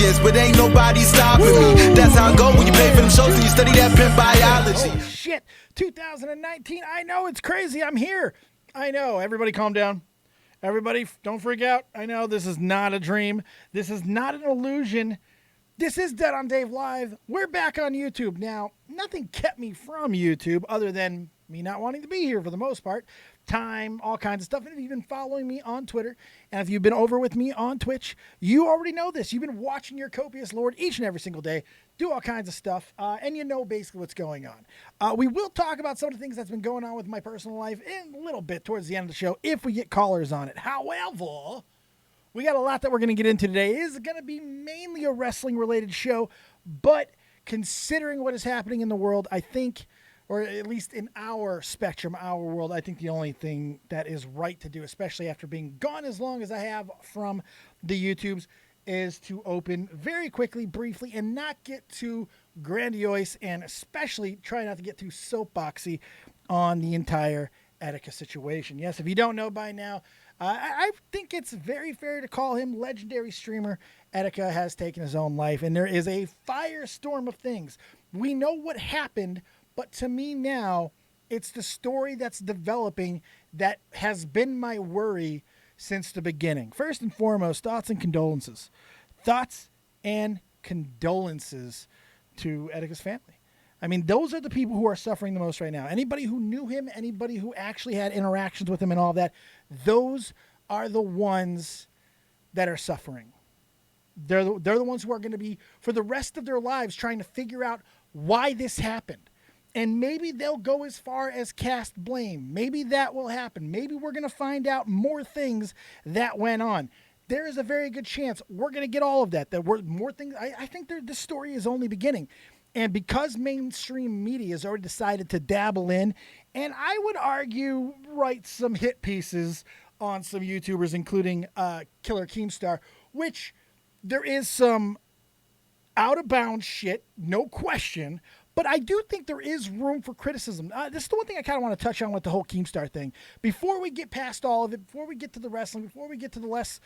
years, but ain't nobody stopping me. That's how I go when you pay for them shows and you study that pimp biology. Oh, shit. 2019. I know it's crazy. I'm here. I know. Everybody calm down. Everybody don't freak out. I know this is not a dream. This is not an illusion. This is Dead on Dave Live. We're back on YouTube. Now, nothing kept me from YouTube other than me not wanting to be here for the most part. Time, all kinds of stuff. And if you've been following me on Twitter, and if you've been over with me on Twitch, you already know this. You've been watching your copious Lord each and every single day do all kinds of stuff, and you know basically what's going on. We will talk about some of the things that's been going on with my personal life in a little bit towards the end of the show if we get callers on it. However, we got a lot that we're going to get into today. It is going to be mainly a wrestling-related show, but considering what is happening in the world, I think, or at least in our spectrum, our world, I think the only thing that is right to do, especially after being gone as long as I have from the YouTubes, is to open very quickly, briefly, and not get too grandiose, and especially try not to get too soapboxy on the entire Etika situation. Yes, if you don't know by now, I think it's very fair to call him legendary streamer. Etika has taken his own life, and there is a firestorm of things. We know what happened, but to me now, it's the story that's developing that has been my worry since the beginning. First and foremost, thoughts and condolences. Thoughts and condolences to Etika's family. I mean, those are the people who are suffering the most right now. Anybody who knew him, anybody who actually had interactions with him and all that, those are the ones that are suffering. They're the ones who are going to be, for the rest of their lives, trying to figure out why this happened. And maybe they'll go as far as cast blame. Maybe that will happen. Maybe we're going to find out more things that went on. There is a very good chance we're going to get all of that. That we're more things. I think this story is only beginning. And because mainstream media has already decided to dabble in, and I would argue write some hit pieces on some YouTubers, including Killer Keemstar, which there is some out-of-bounds shit, no question, but I do think there is room for criticism. This is the one thing I kind of want to touch on with the whole Keemstar thing. Before we get past all of it, before we get to the wrestling, before we get to the less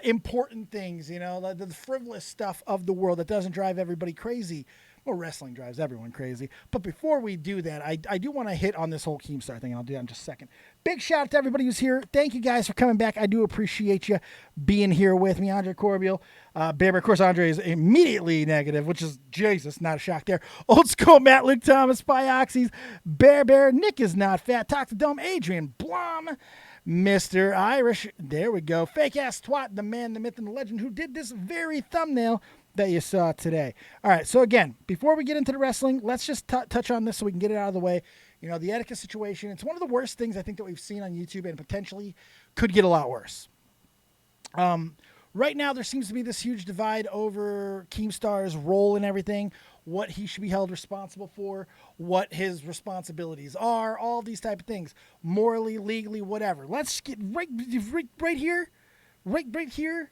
important things, you know, the frivolous stuff of the world that doesn't drive everybody crazy. Well, wrestling drives everyone crazy. But before we do that, I do want to hit on this whole Keemstar thing, and I'll do that in just a second. Big shout out to everybody who's here. Thank you guys for coming back. I do appreciate you being here with me. Andre Corbiel, Bear, of course, Andre is immediately negative, which is, Jesus, not a shock there. Old School Matt, Luke Thomas, Spyoxys, Bear, Nick is not fat, Talk to Dome, Adrian Blom, Mr. Irish, there we go. Fake ass twat, the man, the myth, and the legend who did this very thumbnail that you saw today. All right, so again, before we get into the wrestling, let's just touch on this so we can get it out of the way. You know, the Etika situation, it's one of the worst things I think that we've seen on YouTube and potentially could get a lot worse. Right now, there seems to be this huge divide over Keemstar's role in everything, what he should be held responsible for, what his responsibilities are, all these type of things, morally, legally, whatever. Let's get right here.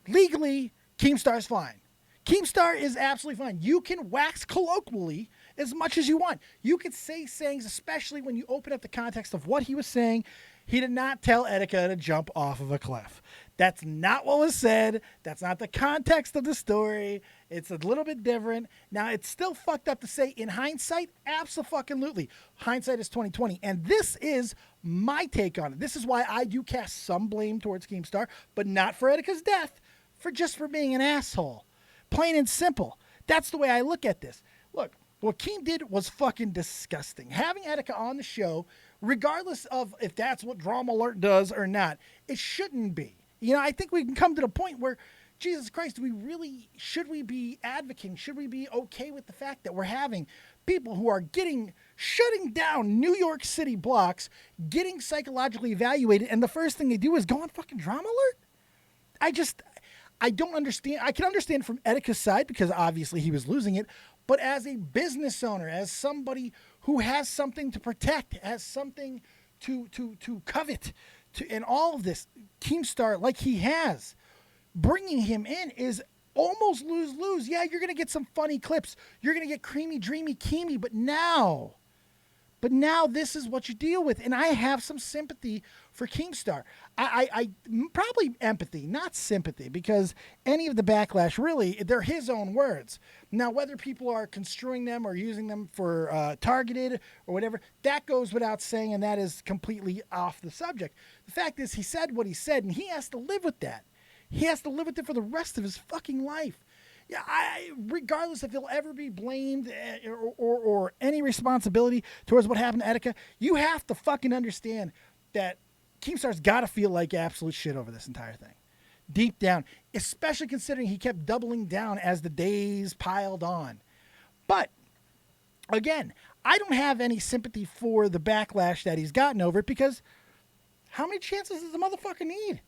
Legally, Keemstar's fine. Keemstar is absolutely fine. You can wax colloquially as much as you want. You could say sayings, especially when you open up the context of what he was saying. He did not tell Etika to jump off of a cliff. That's not what was said. That's not the context of the story. It's a little bit different. Now, it's still fucked up to say in hindsight. Absolutely. Hindsight is 20/20. And this is my take on it. This is why I do cast some blame towards Keemstar, but not for Etika's death. For being an asshole. Plain and simple. That's the way I look at this. Look, what Keem did was fucking disgusting. Having Etika on the show, regardless of if that's what Drama Alert does or not, it shouldn't be. You know, I think we can come to the point where, Jesus Christ, should we be advocating? Should we be okay with the fact that we're having people who are shutting down New York City blocks, getting psychologically evaluated, and the first thing they do is go on fucking Drama Alert? I don't understand. I can understand from Etika's side because obviously he was losing it. But as a business owner, as somebody who has something to protect, has something to covet, and all of this, Keemstar, like he has, bringing him in is almost lose-lose. Yeah, you're going to get some funny clips. You're going to get creamy, dreamy, Keemy. But now, But now this is what you deal with. And I have some sympathy for Keemstar. I probably empathy, not sympathy, because any of the backlash, really, they're his own words. Now, whether people are construing them or using them for targeted or whatever, that goes without saying, and that is completely off the subject. The fact is, he said what he said, and he has to live with that. He has to live with it for the rest of his fucking life. Yeah, regardless if he'll ever be blamed or any responsibility towards what happened to Etika, you have to fucking understand that Keemstar's got to feel like absolute shit over this entire thing. Deep down, especially considering he kept doubling down as the days piled on. But, again, I don't have any sympathy for the backlash that he's gotten over it, because how many chances does the motherfucker need?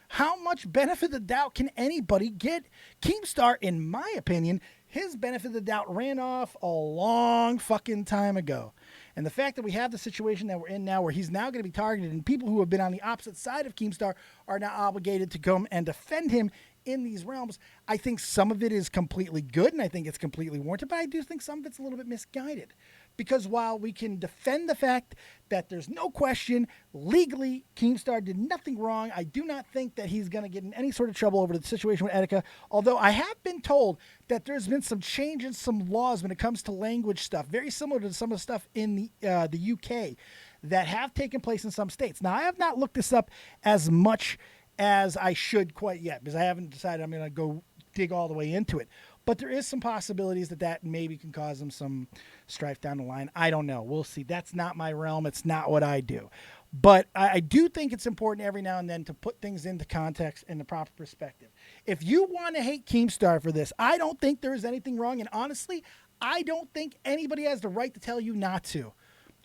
How much benefit of the doubt can anybody get? Keemstar, in my opinion, his benefit of the doubt ran off a long fucking time ago. And the fact that we have the situation that we're in now, where he's now going to be targeted, and people who have been on the opposite side of Keemstar are now obligated to come and defend him in these realms, I think some of it is completely good, and I think it's completely warranted, but I do think some of it's a little bit misguided. Because while we can defend the fact that there's no question, legally, Keemstar did nothing wrong, I do not think that he's going to get in any sort of trouble over the situation with Etika, although I have been told that there's been some change in some laws when it comes to language stuff, very similar to some of the stuff in the UK that have taken place in some states. Now, I have not looked this up as much as I should quite yet, because I haven't decided I'm going to go dig all the way into it. But there is some possibilities that maybe can cause them some strife down the line. I don't know. We'll see. That's not my realm. It's not what I do. But I do think it's important every now and then to put things into context and the proper perspective. If you want to hate Keemstar for this, I don't think there is anything wrong. And honestly, I don't think anybody has the right to tell you not to.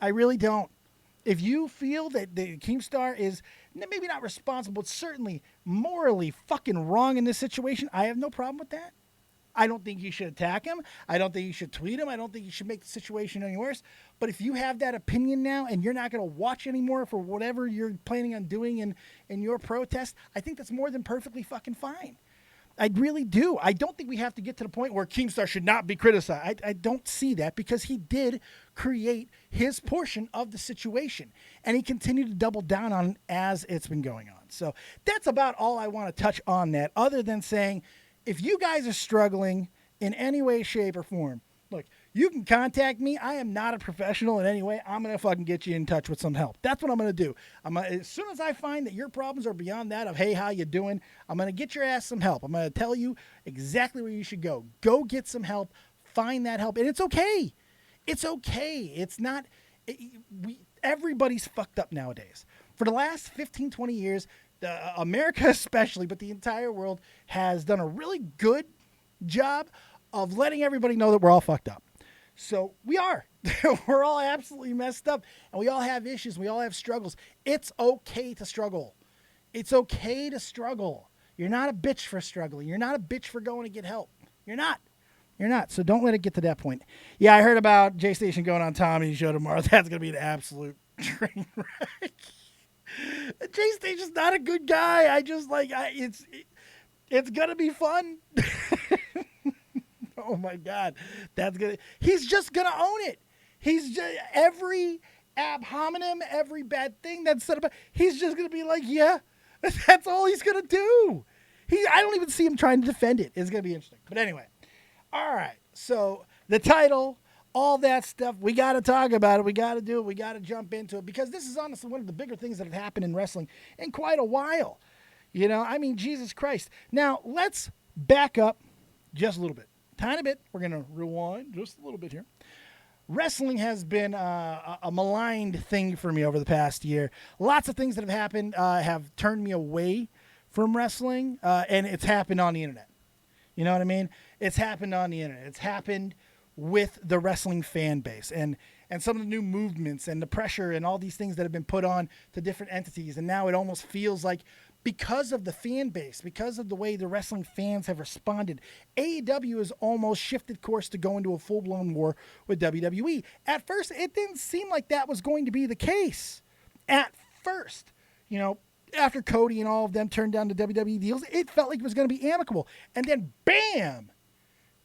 I really don't. If you feel that the Keemstar is maybe not responsible, but certainly morally fucking wrong in this situation, I have no problem with that. I don't think you should attack him. I don't think you should tweet him. I don't think you should make the situation any worse. But if you have that opinion now and you're not going to watch anymore for whatever you're planning on doing in your protest, I think that's more than perfectly fucking fine. I really do. I don't think we have to get to the point where Keemstar should not be criticized. I don't see that, because he did create his portion of the situation, and he continued to double down on it as it's been going on. So that's about all I want to touch on that, other than saying, if you guys are struggling in any way, shape, or form, look, you can contact me. I am not a professional in any way. I'm going to fucking get you in touch with some help. That's what I'm going to do. As soon as I find that your problems are beyond that of, hey, how you doing, I'm going to get your ass some help. I'm going to tell you exactly where you should go. Go get some help. Find that help. And it's okay. It's okay. It's not... everybody's fucked up nowadays. For the last 15, 20 years, America especially, but the entire world has done a really good job of letting everybody know that we're all fucked up. So we are. We're all absolutely messed up, and we all have issues. We all have struggles. It's okay to struggle. It's okay to struggle. You're not a bitch for struggling. You're not a bitch for going to get help. You're not. You're not. So don't let it get to that point. Yeah, I heard about J Station going on Tommy's show tomorrow. That's going to be an absolute train wreck. J Station's not a good guy. It's going to be fun. Oh my God. He's just going to own it. He's just, every ab hominem, every bad thing that's said about, he's just going to be like, yeah, that's all he's going to do. I don't even see him trying to defend it. It's going to be interesting. But anyway. All right. So the title, all that stuff, we got to talk about it. We got to do it. We got to jump into it, because this is honestly one of the bigger things that have happened in wrestling in quite a while. You know, I mean, Jesus Christ. Now, let's back up just a little bit. Tiny bit. We're going to rewind just a little bit here. Wrestling has been a maligned thing for me over the past year. Lots of things that have happened have turned me away from wrestling, and it's happened on the internet. You know what I mean? It's happened on the internet. It's happened with the wrestling fan base and some of the new movements and the pressure and all these things that have been put on to different entities. And now it almost feels like, because of the fan base, because of the way the wrestling fans have responded, AEW has almost shifted course to go into a full-blown war with WWE. At first, it didn't seem like that was going to be the case. At first, you know, after Cody and all of them turned down the WWE deals, it felt like it was going to be amicable. And then, bam!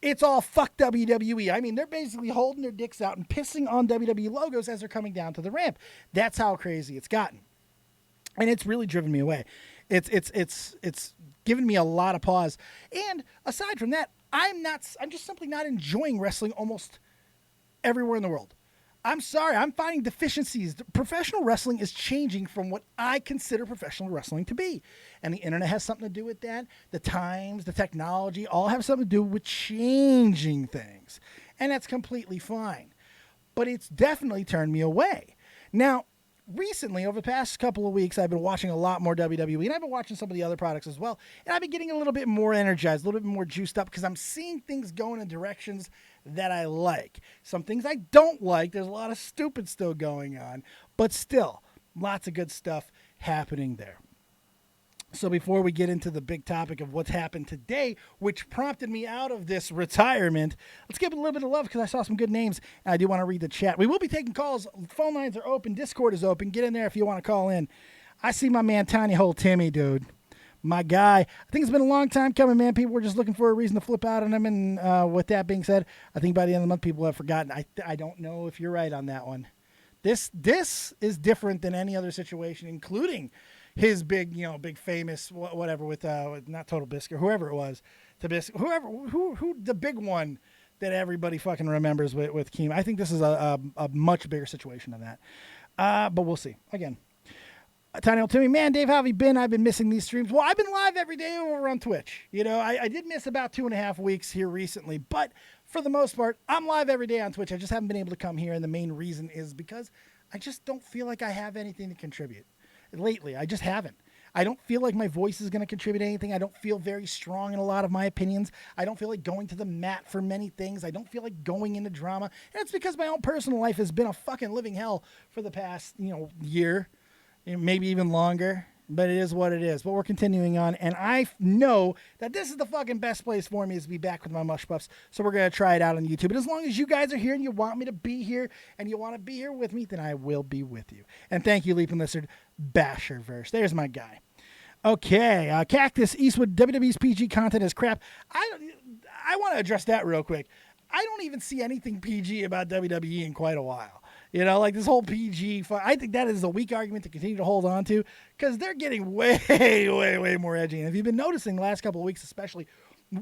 It's all fuck WWE. I mean, they're basically holding their dicks out and pissing on WWE logos as they're coming down to the ramp. That's how crazy it's gotten. And it's really driven me away. It's given me a lot of pause. And aside from that, I'm just simply not enjoying wrestling almost everywhere in the world. I'm sorry, I'm finding deficiencies. Professional wrestling is changing from what I consider professional wrestling to be. And the internet has something to do with that. The times, the technology, all have something to do with changing things. And that's completely fine. But it's definitely turned me away. Now, recently, over the past couple of weeks, I've been watching a lot more WWE, and I've been watching some of the other products as well. And I've been getting a little bit more energized, a little bit more juiced up, because I'm seeing things going in directions that I like. Some things I don't like. There's a lot of stupid still going on, but still, lots of good stuff happening there. So before we get into the big topic of what's happened today, which prompted me out of this retirement, let's give it a little bit of love because I saw some good names, and I do want to read the chat. We will be taking calls. Phone lines are open. Discord is open. Get in there if you want to call in. I see my man Tiny Hole Timmy, dude. My guy. I think it's been a long time coming, man. People were just looking for a reason to flip out on him, and with that being said, I think by the end of the month, people have forgotten. I don't know if you're right on that one. This is different than any other situation, including his big famous whatever with not Total Biscuit, whoever it was, who the big one that everybody fucking remembers with Keem. I think this is a much bigger situation than that. But we'll see. Again, Tiny Old Timmy, man, Dave, how have you been? I've been missing these streams. Well, I've been live every day over on Twitch. I did miss about 2.5 weeks here recently, but for the most part, I'm live every day on Twitch. I just haven't been able to come here, and the main reason is because I just don't feel like I have anything to contribute. Lately, I just haven't. I don't feel like my voice is going to contribute anything. I don't feel very strong in a lot of my opinions. I don't feel like going to the mat for many things. I don't feel like going into drama. And it's because my own personal life has been a fucking living hell for the past, year, maybe even longer. But it is what it is. But we're continuing on. And I know that this is the fucking best place for me is to be back with my Mush Puffs. So we're going to try it out on YouTube. But as long as you guys are here and you want me to be here and you want to be here with me, then I will be with you. And thank you, Leaping Lizard Basherverse. There's my guy. Okay. Cactus Eastwood, WWE's PG content is crap. I want to address that real quick. I don't even see anything PG about WWE in quite a while. Like this whole PG, I think that is a weak argument to continue to hold on to because they're getting way, way, way more edgy. And if you've been noticing the last couple of weeks especially,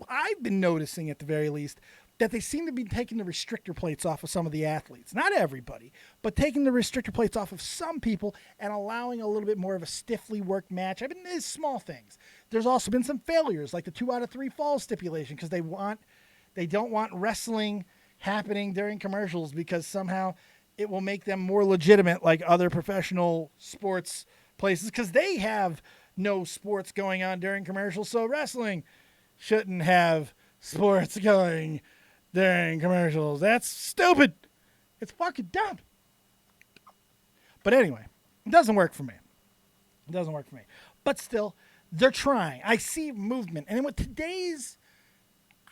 I've been noticing at the very least that they seem to be taking the restrictor plates off of some of the athletes. Not everybody, but taking the restrictor plates off of some people and allowing a little bit more of a stiffly worked match. I mean, there's small things. There's also been some failures like the 2 out of 3 falls stipulation because they don't want wrestling happening during commercials because somehow it will make them more legitimate like other professional sports places because they have no sports going on during commercials. So wrestling shouldn't have sports going during commercials. That's stupid. It's fucking dumb. But anyway, it doesn't work for me. But still, they're trying. I see movement. And with today's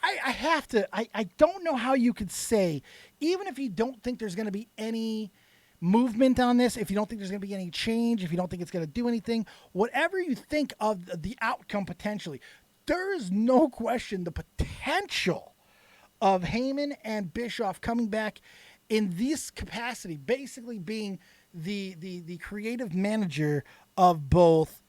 I don't know how you could say, even if you don't think there's going to be any movement on this, if you don't think there's going to be any change, if you don't think it's going to do anything, whatever you think of the outcome potentially, there is no question the potential of Heyman and Bischoff coming back in this capacity, basically being the creative manager of both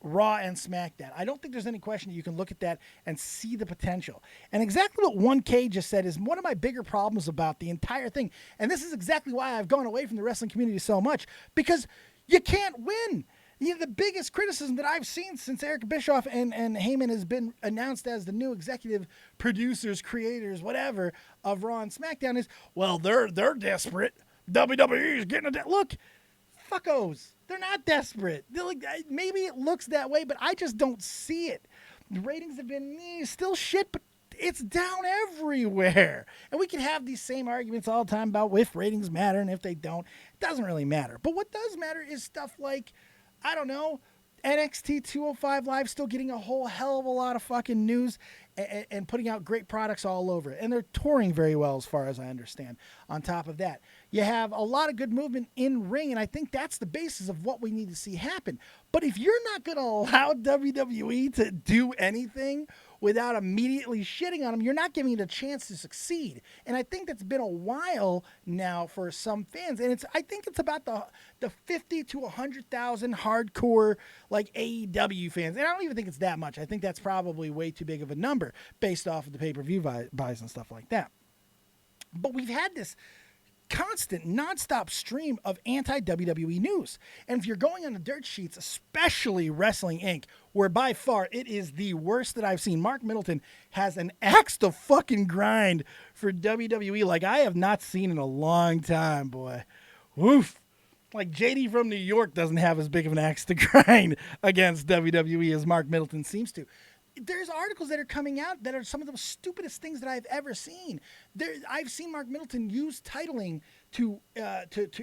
Raw and Smackdown. I don't think there's any question that you can look at that and see the potential. And exactly what 1K just said is one of my bigger problems about the entire thing. And this is exactly why I've gone away from the wrestling community so much, because you can't win. The biggest criticism that I've seen since Eric Bischoff and Heyman has been announced as the new executive producers, creators, whatever, of Raw and Smackdown is, well, they're desperate. WWE is getting a look. Fuckos. They're not desperate. They're like, maybe it looks that way, but I just don't see it. The ratings have been still shit, but it's down everywhere. And we can have these same arguments all the time about if ratings matter and if they don't. It doesn't really matter. But what does matter is stuff like, I don't know, NXT 205 Live still getting a whole hell of a lot of fucking news and putting out great products all over it. And they're touring very well as far as I understand. On top of that, you have a lot of good movement in ring, and I think that's the basis of what we need to see happen. But if you're not going to allow WWE to do anything without immediately shitting on them, you're not giving it a chance to succeed. And I think that's been a while now for some fans. And I think it's about the 50 to 100,000 hardcore like AEW fans. And I don't even think it's that much. I think that's probably way too big of a number based off of the pay-per-view buys and stuff like that. But we've had this constant, nonstop stream of anti-WWE news. And if you're going on the dirt sheets, especially Wrestling Inc., where by far it is the worst that I've seen, Mark Middleton has an axe to fucking grind for WWE like I have not seen in a long time, boy. Woof. Like JD from New York doesn't have as big of an axe to grind against WWE as Mark Middleton seems to. There's articles that are coming out that are some of the stupidest things that I've ever seen. I've seen Mark Middleton use titling to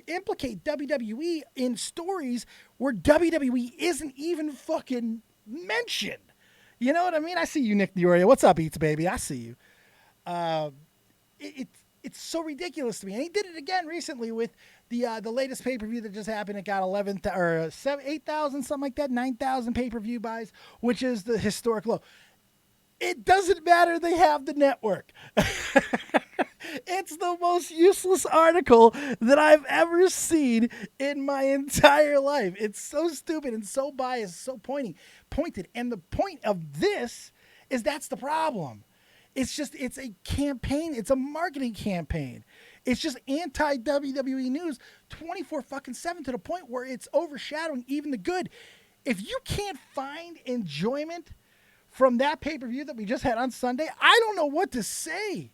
implicate WWE in stories where WWE isn't even fucking mentioned. You know what I mean? I see you, Nick Diorio. What's up, Eats baby? I see you. It's so ridiculous to me. And he did it again recently with the latest pay-per-view that just happened. It got 8,000, something like that, 9,000 pay-per-view buys, which is the historic low. It doesn't matter. They have the network. It's the most useless article that I've ever seen in my entire life. It's so stupid and so biased, so pointed. And the point of this is that's the problem. It's a campaign. It's a marketing campaign. It's just anti-WWE news 24/7 to the point where it's overshadowing even the good. If you can't find enjoyment from that pay-per-view that we just had on Sunday, I don't know what to say.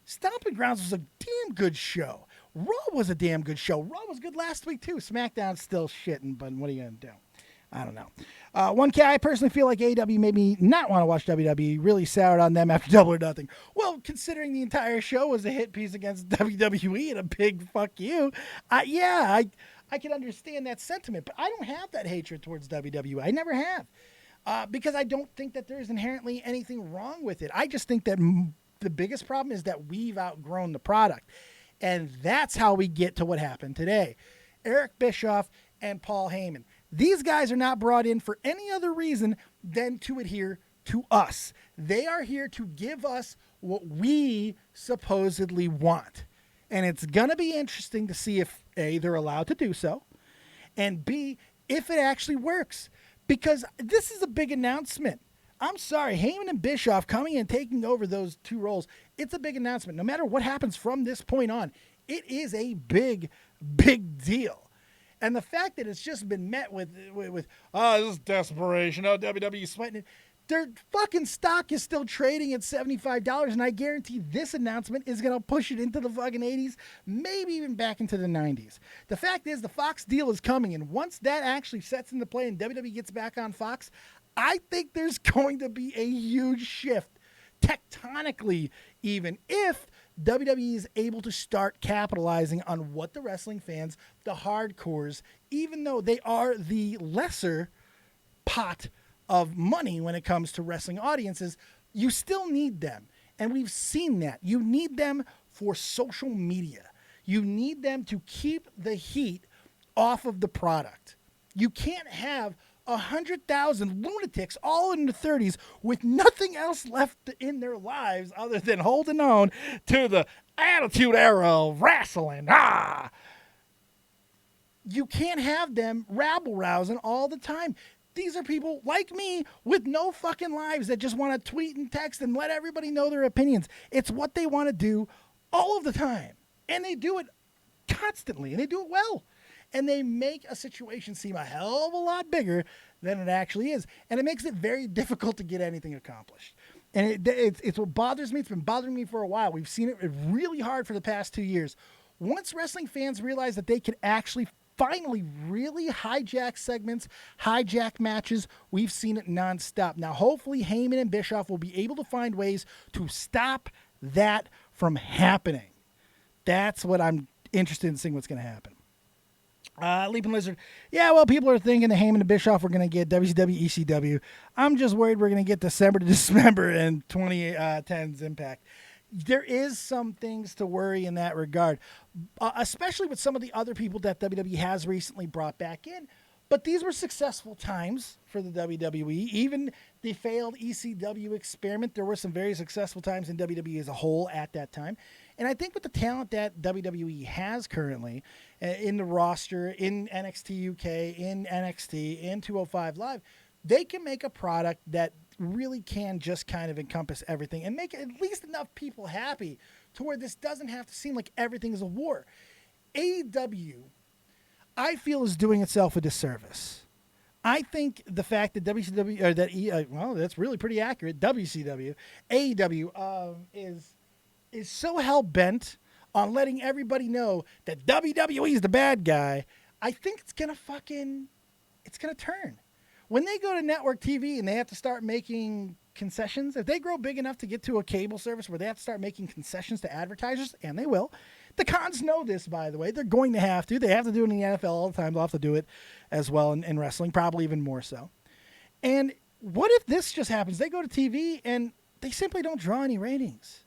Stomping Grounds was a damn good show. Raw was a damn good show. Raw was good last week, too. SmackDown's still shitting, but what are you going to do? I don't know. 1K, I personally feel like AEW made me not want to watch WWE. Really soured on them after Double or Nothing. Well, considering the entire show was a hit piece against WWE and a big fuck you, I can understand that sentiment, but I don't have that hatred towards WWE. I never have. Because I don't think that there's inherently anything wrong with it. I just think that the biggest problem is that we've outgrown the product. And that's how we get to what happened today. Eric Bischoff and Paul Heyman. These guys are not brought in for any other reason than to adhere to us. They are here to give us what we supposedly want. And it's going to be interesting to see if, A, they're allowed to do so, and B, if it actually works. Because this is a big announcement. I'm sorry, Heyman and Bischoff coming and taking over those two roles, it's a big announcement. No matter what happens from this point on, it is a big, big deal. And the fact that it's just been met with this is desperation. Oh, WWE sweating it. Their fucking stock is still trading at $75, and I guarantee this announcement is going to push it into the fucking 80s, maybe even back into the 90s. The fact is the Fox deal is coming, and once that actually sets into play and WWE gets back on Fox, I think there's going to be a huge shift, tectonically even, if WWE is able to start capitalizing on what the wrestling fans, the hardcores, even though they are the lesser pot of money when it comes to wrestling audiences, you still need them. And we've seen that. You need them for social media. You need them to keep the heat off of the product. You can't have 100,000 lunatics all in the 30s with nothing else left in their lives other than holding on to the attitude era of wrestling. You can't have them rabble-rousing all the time. These are people like me with no fucking lives that just want to tweet and text and let everybody know their opinions. It's what they want to do all of the time. And they do it constantly, and they do it well. And they make a situation seem a hell of a lot bigger than it actually is. And it makes it very difficult to get anything accomplished. And it's what bothers me. It's been bothering me for a while. We've seen it really hard for the past 2 years. Once wrestling fans realize that they can actually finally really hijack segments, hijack matches, we've seen it nonstop. Now, hopefully, Heyman and Bischoff will be able to find ways to stop that from happening. That's what I'm interested in seeing what's going to happen. Leaping Lizard. Yeah, well, people are thinking that Heyman and Bischoff are going to get WCW, ECW. I'm just worried we're going to get December to Dismember in 2010's Impact. There is some things to worry in that regard, especially with some of the other people that WWE has recently brought back in. But these were successful times for the WWE. Even the failed ECW experiment, there were some very successful times in WWE as a whole at that time. And I think with the talent that WWE has currently in the roster, in NXT UK, in NXT, in 205 Live, they can make a product that really can just kind of encompass everything and make at least enough people happy to where this doesn't have to seem like everything is a war. AEW, I feel, is doing itself a disservice. I think the fact that WCW, or that well, that's really pretty accurate. WCW, AEW is so hell bent on letting everybody know that WWE is the bad guy. I think it's gonna turn when they go to network TV and they have to start making concessions. If they grow big enough to get to a cable service where they have to start making concessions to advertisers, and they will. The cons know this, by the way. They're going to have to. They have to do it in the NFL all the time. They'll have to do it as well in wrestling, probably even more so. And what if this just happens? They go to TV and they simply don't draw any ratings.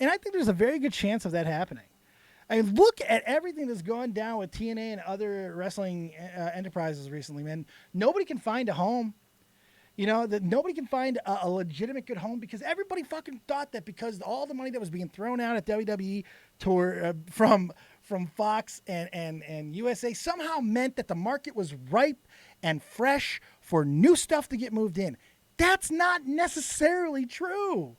And I think there's a very good chance of that happening. I mean, look at everything that's gone down with TNA and other wrestling enterprises recently, man. Nobody can find a home. You know, that nobody can find a legitimate good home because everybody fucking thought that because all the money that was being thrown out at WWE from Fox and USA somehow meant that the market was ripe and fresh for new stuff to get moved in. That's not necessarily true.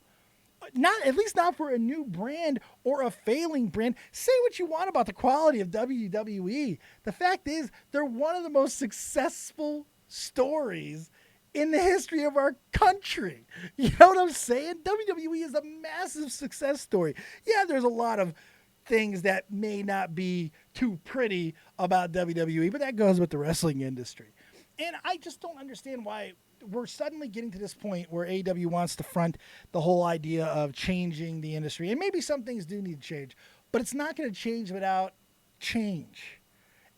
At least not for a new brand or a failing brand. Say what you want about the quality of WWE. The fact is, they're one of the most successful stories in the history of our country. You know what I'm saying? WWE is a massive success story. Yeah, there's a lot of things that may not be too pretty about WWE, but that goes with the wrestling industry. And I just don't understand why we're suddenly getting to this point where AEW wants to front the whole idea of changing the industry. And maybe some things do need to change, but it's not going to change without change.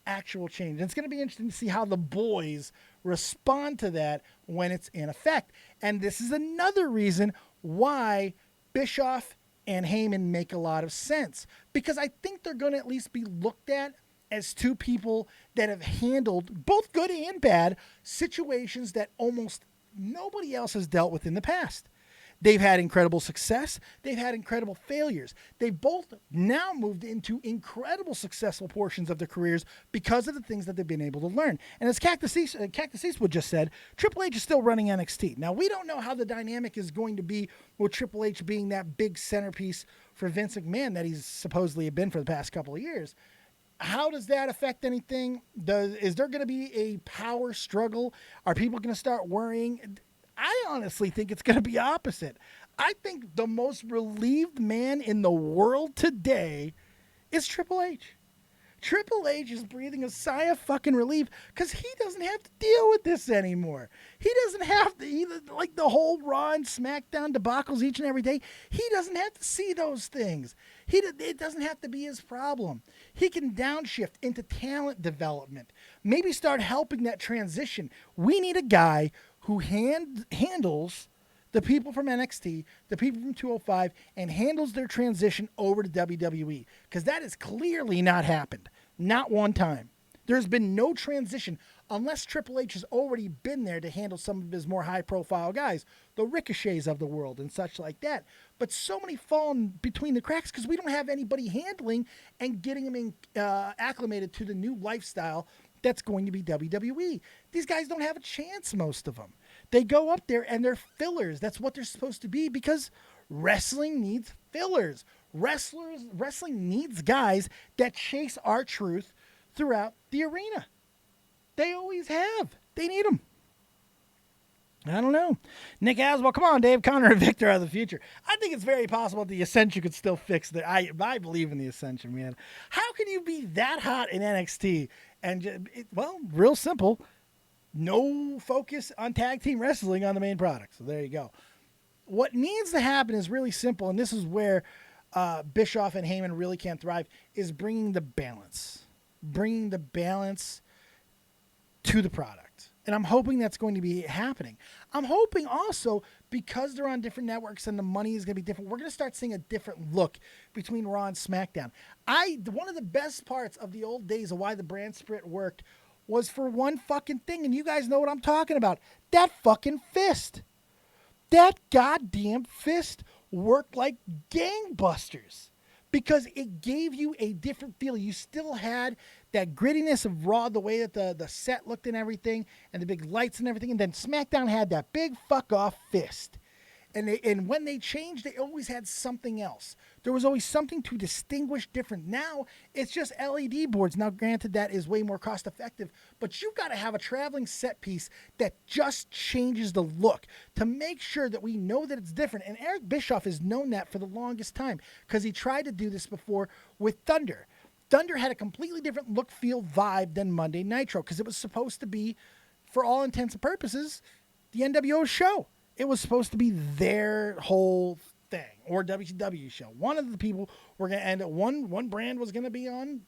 Actual change. And it's going to be interesting to see how the boys respond to that when it's in effect. And this is another reason why Bischoff and Heyman make a lot of sense, because I think they're going to at least be looked at as two people that have handled both good and bad situations that almost nobody else has dealt with in the past. They've had incredible success. They've had incredible failures. They've both now moved into incredible successful portions of their careers because of the things that they've been able to learn. And as Cactus Eastwood just said, Triple H is still running NXT. Now, we don't know how the dynamic is going to be with Triple H being that big centerpiece for Vince McMahon that he's supposedly been for the past couple of years. How does that affect anything? Is there going to be a power struggle? Are people going to start worrying? I honestly think it's going to be opposite. I think the most relieved man in the world today is Triple H. Triple H is breathing a sigh of fucking relief because he doesn't have to deal with this anymore. He doesn't have to, either like the whole Raw and Smackdown debacles each and every day. He doesn't have to see those things. It doesn't have to be his problem. He can downshift into talent development. Maybe start helping that transition. We need a guy who handles the people from NXT, the people from 205, and handles their transition over to WWE. Because that has clearly not happened. Not one time. There's been no transition unless Triple H has already been there to handle some of his more high-profile guys, the Ricochets of the world and such like that. But so many fall between the cracks because we don't have anybody handling and getting them acclimated to the new lifestyle that's going to be WWE. These guys don't have a chance, most of them. They go up there and they're fillers. That's what they're supposed to be because wrestling needs fillers. Wrestling needs guys that chase our truth throughout the arena. They always have. They need them. I don't know. Nick Aswell, come on, Dave. Connor and Victor are the future. I think it's very possible the Ascension could still fix it. I believe in the Ascension, man. How can you be that hot in NXT? And, real simple. No focus on tag team wrestling on the main product. So there you go. What needs to happen is really simple, and this is where Bischoff and Heyman really can thrive, is bringing the balance. Bringing the balance to the product. And I'm hoping that's going to be happening. I'm hoping also, because they're on different networks and the money is going to be different, we're going to start seeing a different look between Raw and SmackDown. One of the best parts of the old days of why the brand split worked was for one fucking thing, and you guys know what I'm talking about. That fucking fist. That goddamn fist worked like gangbusters because it gave you a different feel. You still had that grittiness of Raw, the way that the set looked and everything, and the big lights and everything, and then SmackDown had that big fuck-off fist. And when they changed, they always had something else. There was always something to distinguish different. Now, it's just LED boards. Now, granted, that is way more cost-effective, but you've got to have a traveling set piece that just changes the look to make sure that we know that it's different. And Eric Bischoff has known that for the longest time because he tried to do this before with Thunder. Thunder had a completely different look, feel, vibe than Monday Nitro because it was supposed to be, for all intents and purposes, the NWO show. It was supposed to be their whole thing, or WCW show. One of the people were going to end up, one brand was going to be on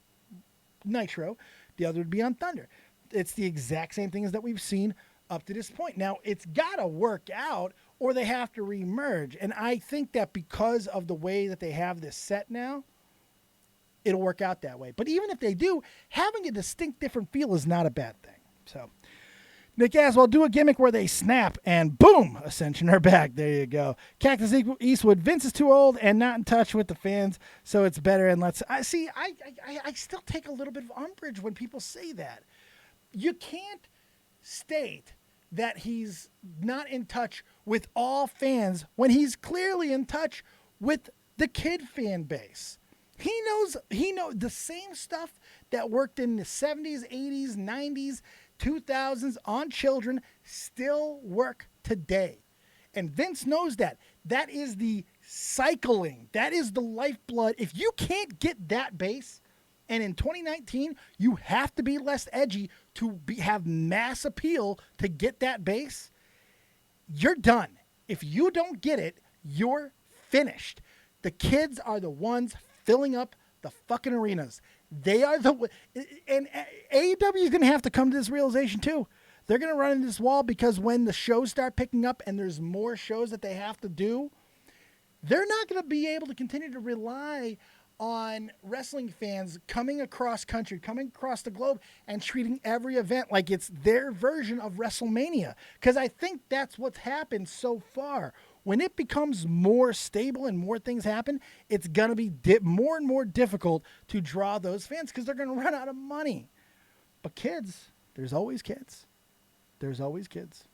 Nitro, the other would be on Thunder. It's the exact same thing as that we've seen up to this point. Now, it's got to work out, or they have to remerge. And I think that because of the way that they have this set now, it'll work out that way. But even if they do, having a distinct different feel is not a bad thing. So Nick Aswell, do a gimmick where they snap and boom, Ascension are back. There you go. Cactus Eastwood, Vince is too old and not in touch with the fans, so it's better. And I still take a little bit of umbrage when people say that. You can't state that he's not in touch with all fans when he's clearly in touch with the kid fan base. He knows the same stuff that worked in the 70s, 80s, 90s, 2000s on children still work today. And Vince knows that. That is the cycling. That is the lifeblood. If you can't get that base, and in 2019, you have to be less edgy to have mass appeal to get that base, you're done. If you don't get it, you're finished. The kids are the ones filling up the fucking arenas. They are and AEW is going to have to come to this realization too. They're going to run into this wall because when the shows start picking up and there's more shows that they have to do, they're not going to be able to continue to rely on wrestling fans coming across country, coming across the globe and treating every event like it's their version of WrestleMania. Because I think that's what's happened so far. When it becomes more stable and more things happen, it's going to be more and more difficult to draw those fans because they're going to run out of money. But kids, there's always kids. There's always kids.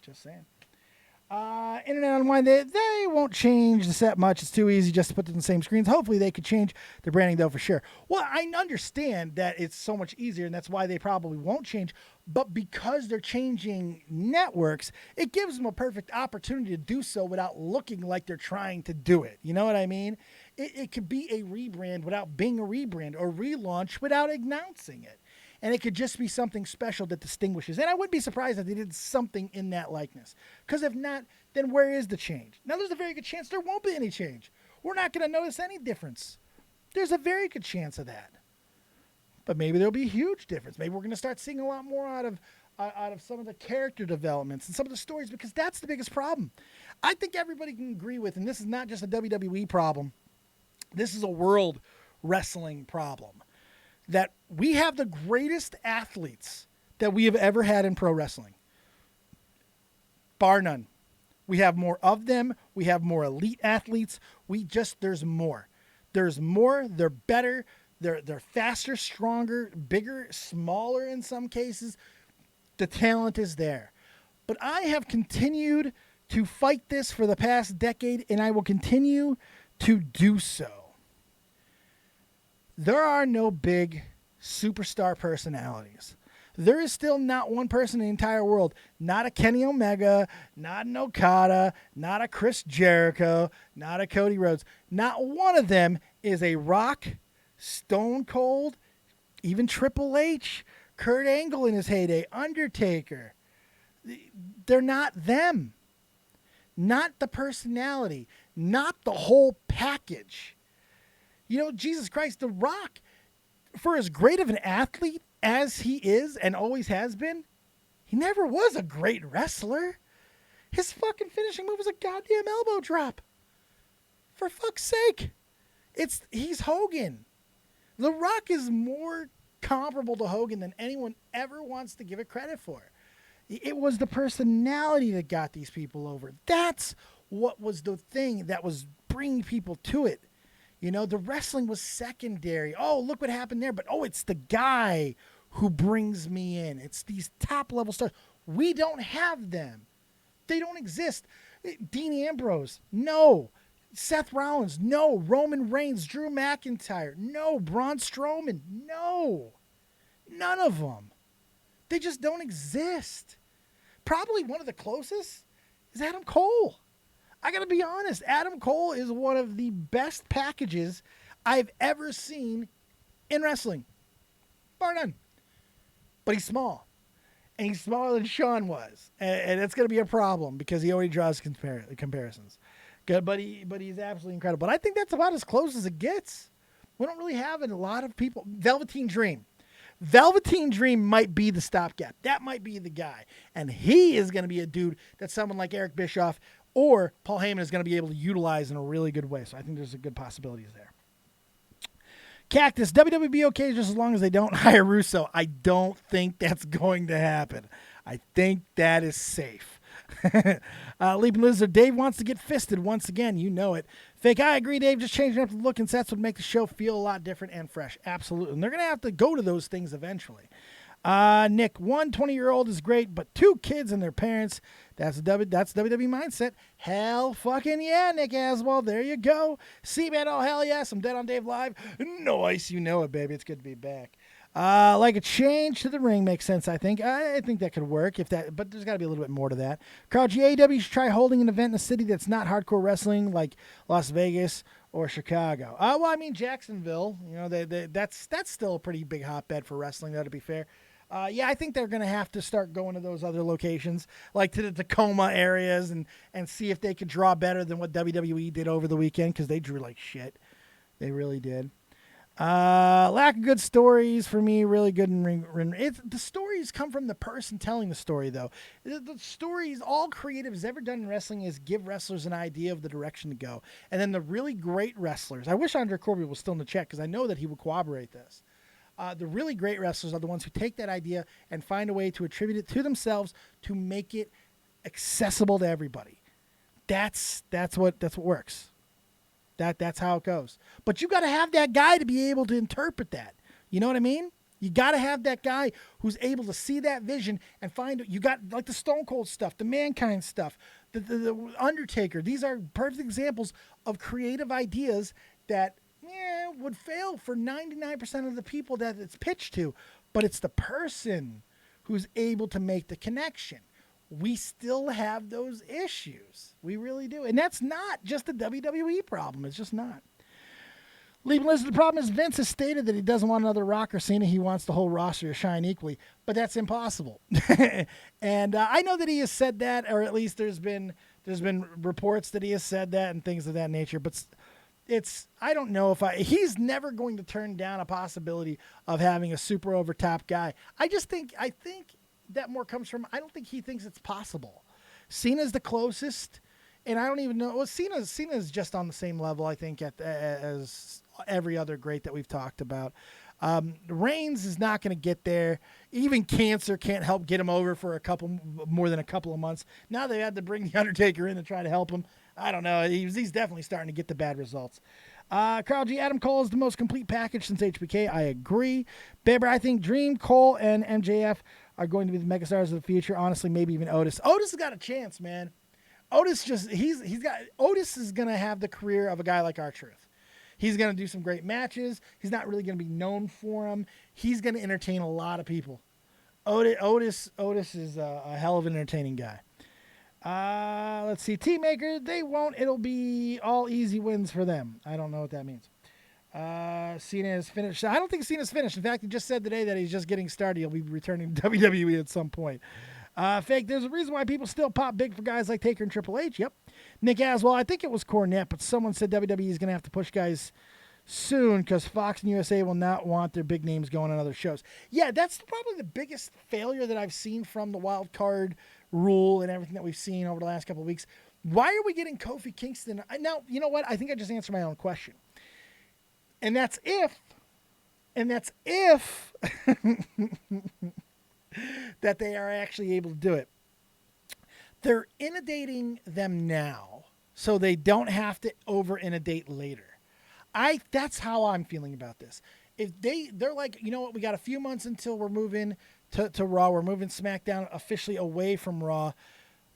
Just saying. Internet Unwind, they won't change the set much. It's too easy just to put them on the same screens. Hopefully they could change their branding, though, for sure. Well, I understand that it's so much easier, and that's why they probably won't change. But because they're changing networks, it gives them a perfect opportunity to do so without looking like they're trying to do it. You know what I mean? It could be a rebrand without being a rebrand, or relaunch without announcing it. And it could just be something special that distinguishes. And I wouldn't be surprised if they did something in that likeness. Because if not, then where is the change? Now, there's a very good chance there won't be any change. We're not going to notice any difference. There's a very good chance of that. But maybe there'll be a huge difference. Maybe we're going to start seeing a lot more out of some of the character developments and some of the stories, because that's the biggest problem. I think everybody can agree with, and this is not just a WWE problem. This is a world wrestling problem. That we have the greatest athletes that we have ever had in pro wrestling. Bar none. We have more of them. We have more elite athletes. There's more. There's more. They're better. They're faster, stronger, bigger, smaller in some cases. The talent is there. But I have continued to fight this for the past decade, and I will continue to do so. There are no big superstar personalities. There is still not one person in the entire world, not a Kenny Omega, not an Okada, not a Chris Jericho, not a Cody Rhodes. Not one of them is a Rock, Stone Cold, even Triple H, Kurt Angle in his heyday, Undertaker. They're not them. Not the personality, not the whole package. You know, Jesus Christ, The Rock, for as great of an athlete as he is and always has been, he never was a great wrestler. His fucking finishing move was a goddamn elbow drop. For fuck's sake. He's Hogan. The Rock is more comparable to Hogan than anyone ever wants to give it credit for. It was the personality that got these people over. That's what was the thing that was bringing people to it. You know, the wrestling was secondary. Oh, look what happened there. But, it's the guy who brings me in. It's these top-level stars. We don't have them. They don't exist. Dean Ambrose, no. Seth Rollins, no. Roman Reigns, Drew McIntyre, no. Braun Strowman, no. None of them. They just don't exist. Probably one of the closest is Adam Cole. I got to be honest. Adam Cole is one of the best packages I've ever seen in wrestling. Bar none. But he's small. And he's smaller than Shawn was. And it's going to be a problem because he already draws comparisons. Good, but he's absolutely incredible. But I think that's about as close as it gets. We don't really have a lot of people. Velveteen Dream. Velveteen Dream might be the stopgap. That might be the guy. And he is going to be a dude that someone like Eric Bischoff or Paul Heyman is going to be able to utilize in a really good way. So I think there's a good possibilities there. Cactus, WWE okay just as long as they don't hire Russo. I don't think that's going to happen. I think that is safe. Leaping Lizard, Dave wants to get fisted once again. You know it. Fake, I agree, Dave. Just changing up the look and sets would make the show feel a lot different and fresh. Absolutely. And they're going to have to go to those things eventually. Nick, 20-year-old is great, but 2 kids and their parents, that's WWE mindset. Hell fucking yeah, Nick Aswell. There you go. C-Man, oh hell yes, I'm dead on Dave Live. Nice, you know it, baby. It's good to be back. Like a change to the ring makes sense, I think. I think that could work, but there's got to be a little bit more to that. Carl G, AEW should try holding an event in a city that's not hardcore wrestling, like Las Vegas or Chicago. Well, I mean, Jacksonville, you know, that's still a pretty big hotbed for wrestling, though, to be fair. Yeah, I think they're going to have to start going to those other locations, like to the Tacoma areas, and see if they could draw better than what WWE did over the weekend, because they drew like shit. They really did. Lack of good stories for me, really good in ring. The stories come from the person telling the story, though. The stories, all creative has ever done in wrestling is give wrestlers an idea of the direction to go. And then the really great wrestlers, I wish Andre Corby was still in the chat, because I know that he would corroborate this. The really great wrestlers are the ones who take that idea and find a way to attribute it to themselves to make it accessible to everybody. That's what works. That's how it goes. But you got to have that guy to be able to interpret that. You know what I mean? You got to have that guy who's able to see that vision and find. You got like the Stone Cold stuff, the Mankind stuff, the Undertaker. These are perfect examples of creative ideas that would fail for 99% of the people that it's pitched to, but it's the person who's able to make the connection. We still have those issues. We really do. And that's not just a WWE problem. It's just not. Leaving Lizard, the problem is Vince has stated that he doesn't want another Rock or Cena. He wants the whole roster to shine equally, but that's impossible. And I know that he has said that, or at least there's been reports that he has said that and things of that nature, but I don't know he's never going to turn down a possibility of having a super over top guy. I think that more comes from, I don't think he thinks it's possible. Cena's the closest, and I don't even know. Well, Cena's just on the same level, I think, as every other great that we've talked about. Reigns is not going to get there. Even cancer can't help get him over for more than a couple of months. Now they had to bring The Undertaker in to try to help him. I don't know. He's definitely starting to get the bad results. Carl G, Adam Cole is the most complete package since HBK. I agree. Baber, I think Dream, Cole, and MJF are going to be the megastars of the future. Honestly, maybe even Otis. Otis has got a chance, man. Otis is going to have the career of a guy like R-Truth. He's going to do some great matches. He's not really going to be known for them. He's going to entertain a lot of people. Otis is a hell of an entertaining guy. Let's see. Team Maker, they won't. It'll be all easy wins for them. I don't know what that means. Cena is finished. I don't think Cena's finished. In fact, he just said today that he's just getting started. He'll be returning to WWE at some point. Fake, there's a reason why people still pop big for guys like Taker and Triple H. Yep. Nick Aswell, I think it was Cornette, but someone said WWE is going to have to push guys soon because Fox and USA will not want their big names going on other shows. Yeah, that's probably the biggest failure that I've seen from the wild card rule and everything that we've seen over the last couple of weeks. Why are we getting Kofi Kingston? Now, you know what? I think I just answered my own question. And that's if And that's if that they are actually able to do it. They're inundating them now so they don't have to over-inundate later. That's how I'm feeling about this. If they're like, you know what, we got a few months until we're moving to Raw. We're moving SmackDown officially away from Raw.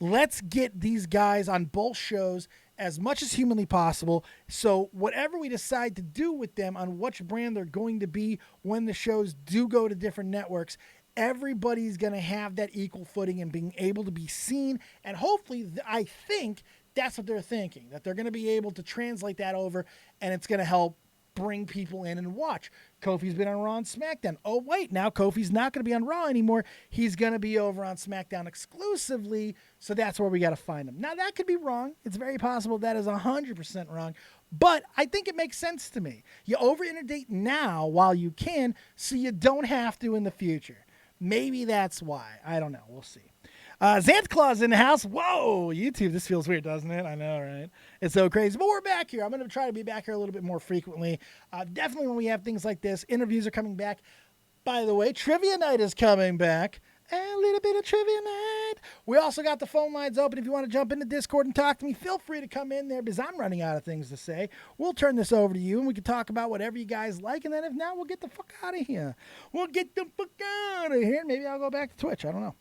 Let's get these guys on both shows as much as humanly possible. So whatever we decide to do with them on which brand they're going to be when the shows do go to different networks, everybody's going to have that equal footing and being able to be seen. And hopefully, I think that's what they're thinking, that they're going to be able to translate that over, and it's going to help bring people in and watch. Kofi's been on Raw and SmackDown. Oh, wait, now Kofi's not going to be on Raw anymore. He's going to be over on SmackDown exclusively, so that's where we got to find him. Now, that could be wrong. It's very possible that is 100% wrong, but I think it makes sense to me. You over-inundate now while you can, so you don't have to in the future. Maybe that's why. I don't know. We'll see. Zanta Claws in the house. Whoa, YouTube. This feels weird, doesn't it? I know, right? It's so crazy. But we're back here. I'm going to try to be back here a little bit more frequently. Definitely when we have things like this. Interviews are coming back. By the way, Trivia Night is coming back. A little bit of Trivia Night. We also got the phone lines open. If you want to jump into Discord and talk to me, feel free to come in there because I'm running out of things to say. We'll turn this over to you, and we can talk about whatever you guys like. And then if not, we'll get the fuck out of here. We'll get the fuck out of here. Maybe I'll go back to Twitch. I don't know.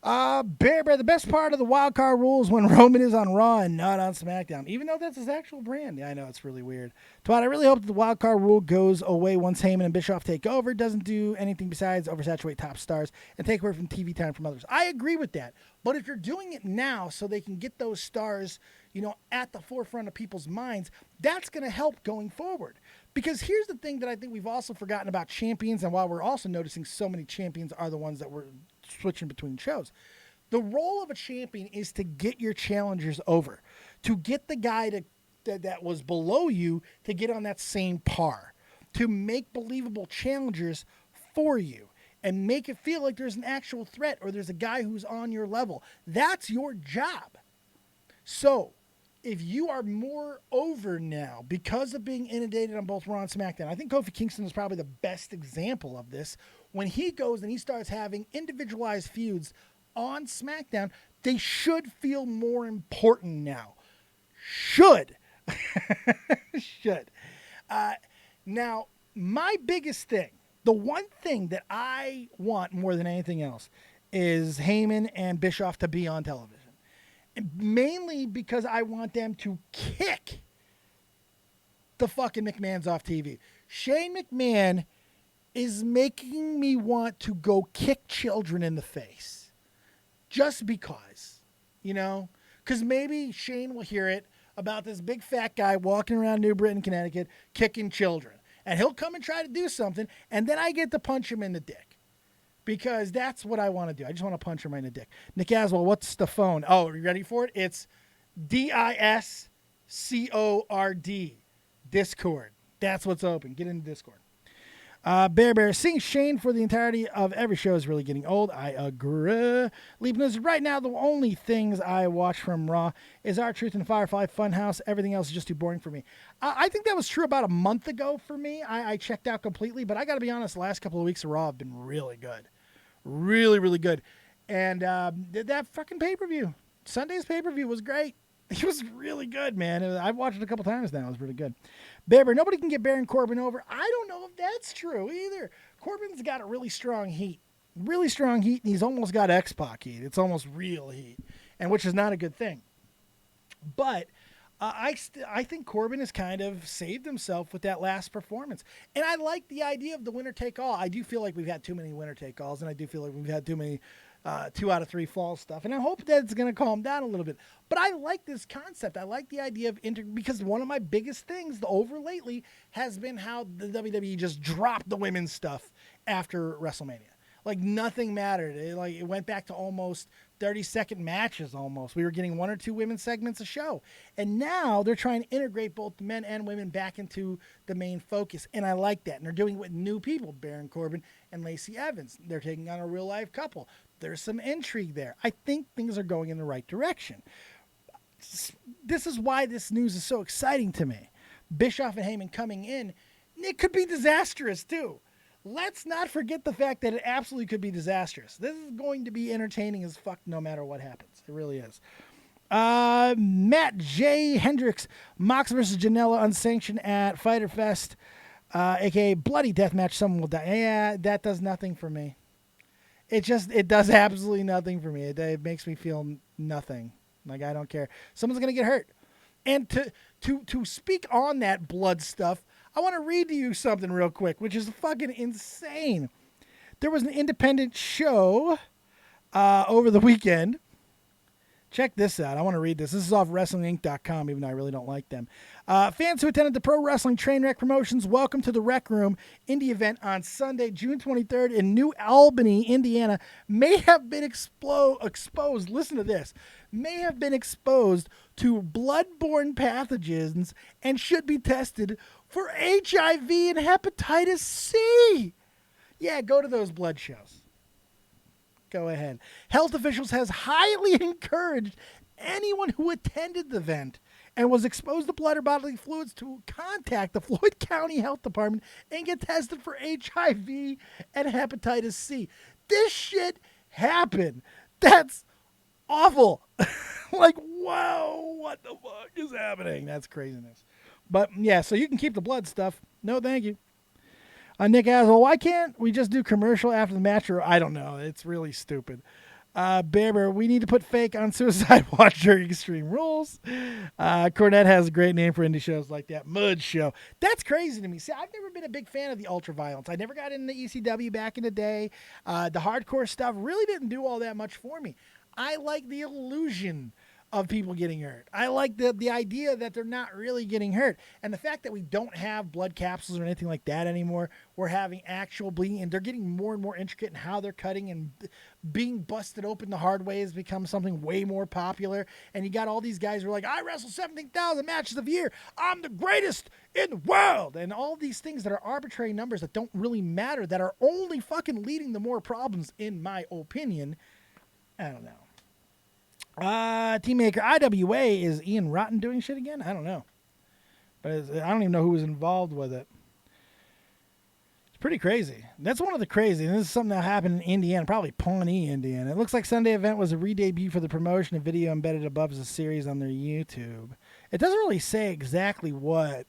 Bear, the best part of the wild card rule is when Roman is on Raw and not on SmackDown, even though that's his actual brand. Yeah, I know, it's really weird. Twat, I really hope that the wild card rule goes away once Heyman and Bischoff take over. Doesn't do anything besides oversaturate top stars and take away from TV time from others. I agree with that. But if you're doing it now so they can get those stars, at the forefront of people's minds, that's going to help going forward. Because here's the thing that I think we've also forgotten about champions, and while we're also noticing so many champions are the ones that we're switching between shows. The role of a champion is to get your challengers over, to get the guy that was below you to get on that same par, to make believable challengers for you and make it feel like there's an actual threat or there's a guy who's on your level. That's your job. So if you are more over now because of being inundated on both Raw and SmackDown, I think Kofi Kingston is probably the best example of this. When he goes and he starts having individualized feuds on SmackDown, they should feel more important now. Should. Now, my biggest thing, the one thing that I want more than anything else is Heyman and Bischoff to be on television. And mainly because I want them to kick the fucking McMahons off TV. Shane McMahon is making me want to go kick children in the face. Just because, because maybe Shane will hear it about this big fat guy walking around New Britain, Connecticut, kicking children. And he'll come and try to do something, and then I get to punch him in the dick. Because that's what I want to do. I just want to punch him right in the dick. Nick Aswell, what's the phone? Oh, are you ready for it? It's DISCORD. Discord. That's what's open. Get into Discord. Bear, seeing Shane for the entirety of every show is really getting old. I agree. Leaping right now, the only things I watch from Raw is R-Truth and Firefly Funhouse. Everything else is just too boring for me. I think that was true about a month ago for me. I checked out completely, but I got to be honest, the last couple of weeks of Raw have been really good. Really, really good. And that fucking pay-per-view, Sunday's pay-per-view was great. It was really good, man. I've watched it a couple times now. It was really good. Bear, nobody can get Baron Corbin over. I don't know if that's true either. Corbin's got a really strong heat. Really strong heat, and he's almost got X-Pac heat. It's almost real heat, and which is not a good thing. But I think Corbin has kind of saved himself with that last performance. And I like the idea of the winner-take-all. I do feel like we've had too many winner-take-alls, and I do feel like we've had too many 2 out of 3 fall stuff. And I hope that it's going to calm down a little bit. But I like this concept. I like the idea of because one of my biggest things over lately has been how the WWE just dropped the women's stuff after WrestleMania. Like nothing mattered. It went back to almost 30-second matches almost. We were getting 1 or 2 women's segments a show. And now they're trying to integrate both the men and women back into the main focus. And I like that. And they're doing it with new people, Baron Corbin and Lacey Evans. They're taking on a real-life couple. There's some intrigue there. I think things are going in the right direction. This is why this news is so exciting to me. Bischoff and Heyman coming in, it could be disastrous too. Let's not forget the fact that it absolutely could be disastrous. This is going to be entertaining as fuck no matter what happens. It really is. Matt J. Hendricks, Mox versus Janela unsanctioned at Fyter Fest, aka bloody death match. Someone will die. Yeah, that does nothing for me. It does absolutely nothing for me. It makes me feel nothing. Like, I don't care. Someone's gonna get hurt. And to speak on that blood stuff, I want to read to you something real quick, which is fucking insane. There was an independent show over the weekend. Check this out. I want to read this. This is off WrestlingInc.com, even though I really don't like them. Fans who attended the Pro Wrestling Trainwreck Promotions Welcome to the Rec Room indie event on Sunday, June 23rd in New Albany, Indiana, may have been exposed, listen to this, may have been exposed to bloodborne pathogens and should be tested for HIV and hepatitis C. Yeah, go to those blood shows. Go ahead. Health officials has highly encouraged anyone who attended the event and was exposed to blood or bodily fluids to contact the Floyd County Health Department and get tested for HIV and hepatitis C. This shit happened. That's awful. Like, wow, what the fuck is happening? That's craziness. But yeah, so you can keep the blood stuff. No, thank you. Nick asks, well, why can't we just do commercial after the match? Or I don't know. It's really stupid. Bear, we need to put fake on Suicide Watch during Extreme Rules. Cornette has a great name for indie shows like that. Mud Show. That's crazy to me. See, I've never been a big fan of the ultra-violence. I never got into ECW back in the day. The hardcore stuff really didn't do all that much for me. I like the illusion of people getting hurt. I like the idea that they're not really getting hurt. And the fact that we don't have blood capsules or anything like that anymore, we're having actual bleeding, and they're getting more and more intricate in how they're cutting, and being busted open the hard way has become something way more popular. And you got all these guys who are like, I wrestle 17,000 matches a year. I'm the greatest in the world. And all these things that are arbitrary numbers that don't really matter, that are only fucking leading to more problems, in my opinion. I don't know. Team Maker IWA, is Ian Rotten doing shit again? I don't know. But I don't even know who was involved with it. It's pretty crazy. That's one of the crazy. And this is something that happened in Indiana, probably Pawnee, Indiana. It looks like Sunday event was a re-debut for the promotion. A video embedded above is a series on their YouTube. It doesn't really say exactly what.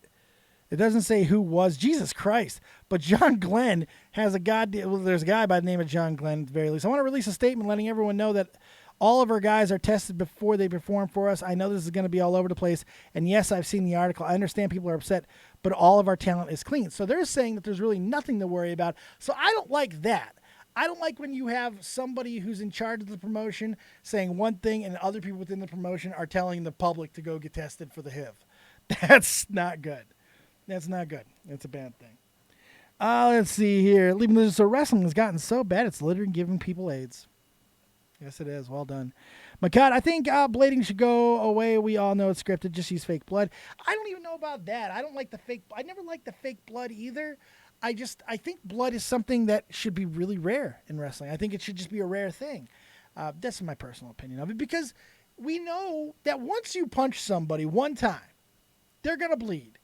It doesn't say who was. Jesus Christ. But John Glenn has there's a guy by the name of John Glenn at the very least. I want to release a statement letting everyone know that all of our guys are tested before they perform for us. I know this is going to be all over the place. And yes, I've seen the article. I understand people are upset, but all of our talent is clean. So they're saying that there's really nothing to worry about. So I don't like that. I don't like when you have somebody who's in charge of the promotion saying one thing and other people within the promotion are telling the public to go get tested for the HIV. That's not good. That's not good. That's a bad thing. Let's see here. So wrestling has gotten so bad, it's literally giving people AIDS. Yes, it is. Well done. McCott, I think blading should go away. We all know it's scripted. Just use fake blood. I don't even know about that. I don't like the fake. I never liked the fake blood either. I think blood is something that should be really rare in wrestling. I think it should just be a rare thing. That's my personal opinion of it, because we know that once you punch somebody one time, they're going to bleed.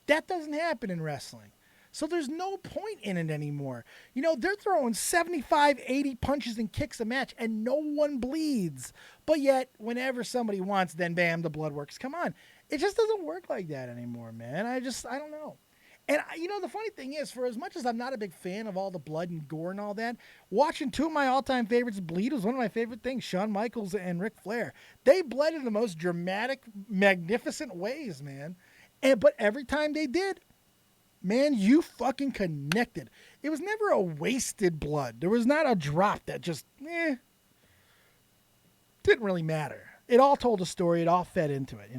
That doesn't happen in wrestling. So there's no point in it anymore. You know, they're throwing 75, 80 punches and kicks a match, and no one bleeds. But yet, whenever somebody wants, then bam, the blood works. Come on. It just doesn't work like that anymore, man. I don't know. And, the funny thing is, for as much as I'm not a big fan of all the blood and gore and all that, watching two of my all-time favorites bleed was one of my favorite things, Shawn Michaels and Ric Flair. They bled in the most dramatic, magnificent ways, man. But every time they did, man, you fucking connected. It was never a wasted blood. There was not a drop that just, didn't really matter. It all told a story. It all fed into it,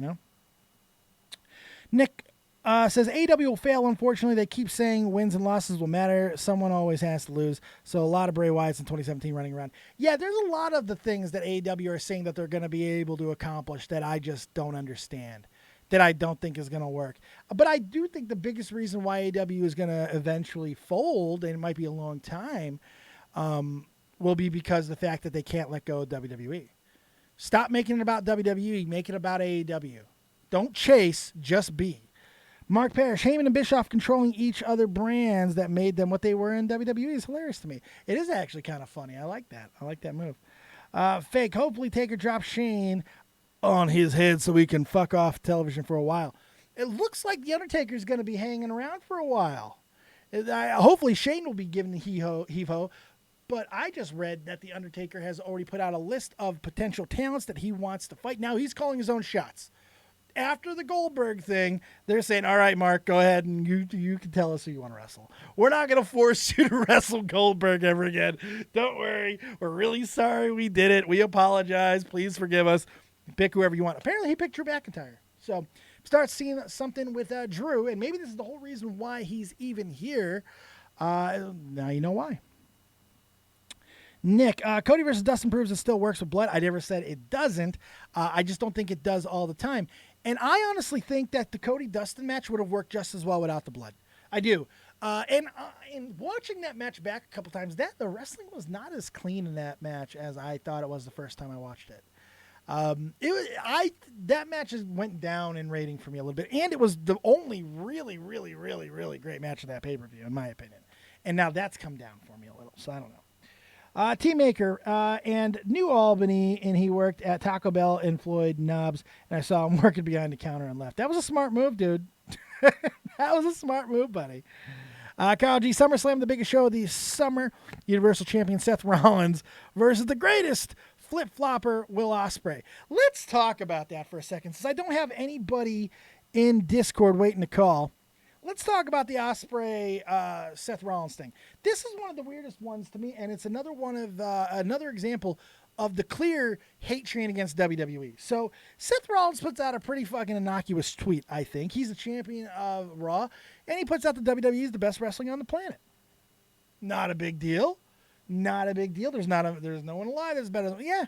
Nick says, AEW will fail, unfortunately. They keep saying wins and losses will matter. Someone always has to lose. So a lot of Bray Wyatts in 2017 running around. Yeah, there's a lot of the things that AEW are saying that they're going to be able to accomplish that I just don't understand, that I don't think is going to work. But I do think the biggest reason why AEW is going to eventually fold, and it might be a long time, will be because of the fact that they can't let go of WWE. Stop making it about WWE. Make it about AEW. Don't chase, just be. Mark Parrish, Heyman and Bischoff controlling each other brands that made them what they were in WWE is hilarious to me. It is actually kind of funny. I like that. I like that move. Fake, hopefully Taker drops Shane on his head so we can fuck off television for a while. It looks like The Undertaker's going to be hanging around for a while. Hopefully Shane will be given the heave-ho, but I just read that The Undertaker has already put out a list of potential talents that he wants to fight. Now he's calling his own shots. After the Goldberg thing, they're saying, all right, Mark, go ahead and you can tell us who you want to wrestle. We're not going to force you to wrestle Goldberg ever again. Don't worry. We're really sorry we did it. We apologize. Please forgive us. Pick whoever you want. Apparently, he picked Drew McIntyre. So start seeing something with Drew, and maybe this is the whole reason why he's even here. Now you know why. Nick, Cody versus Dustin proves it still works with blood. I never said it doesn't. I just don't think it does all the time. And I honestly think that the Cody-Dustin match would have worked just as well without the blood. I do. And in watching that match back a couple times, the wrestling was not as clean in that match as I thought it was the first time I watched it. That match just went down in rating for me a little bit, and it was the only really, really, really, really great match of that pay-per-view, in my opinion. And now that's come down for me a little, so I don't know. Team Maker and New Albany, and he worked at Taco Bell and Floyd Knobs, and I saw him working behind the counter and left. That was a smart move, dude. That was a smart move, buddy. Kyle G, SummerSlam, the biggest show of the summer. Universal Champion Seth Rollins versus the greatest flip-flopper Will Ospreay. Let's talk about that for a second. Since I don't have anybody in Discord waiting to call, let's talk about the Ospreay Seth Rollins thing. This is one of the weirdest ones to me, and it's another one of another example of the clear hate train against WWE. So Seth Rollins puts out a pretty fucking innocuous tweet, I think. He's the champion of Raw, and he puts out that WWE is the best wrestling on the planet. Not a big deal. Not a big deal. There's no one alive that's better than, yeah.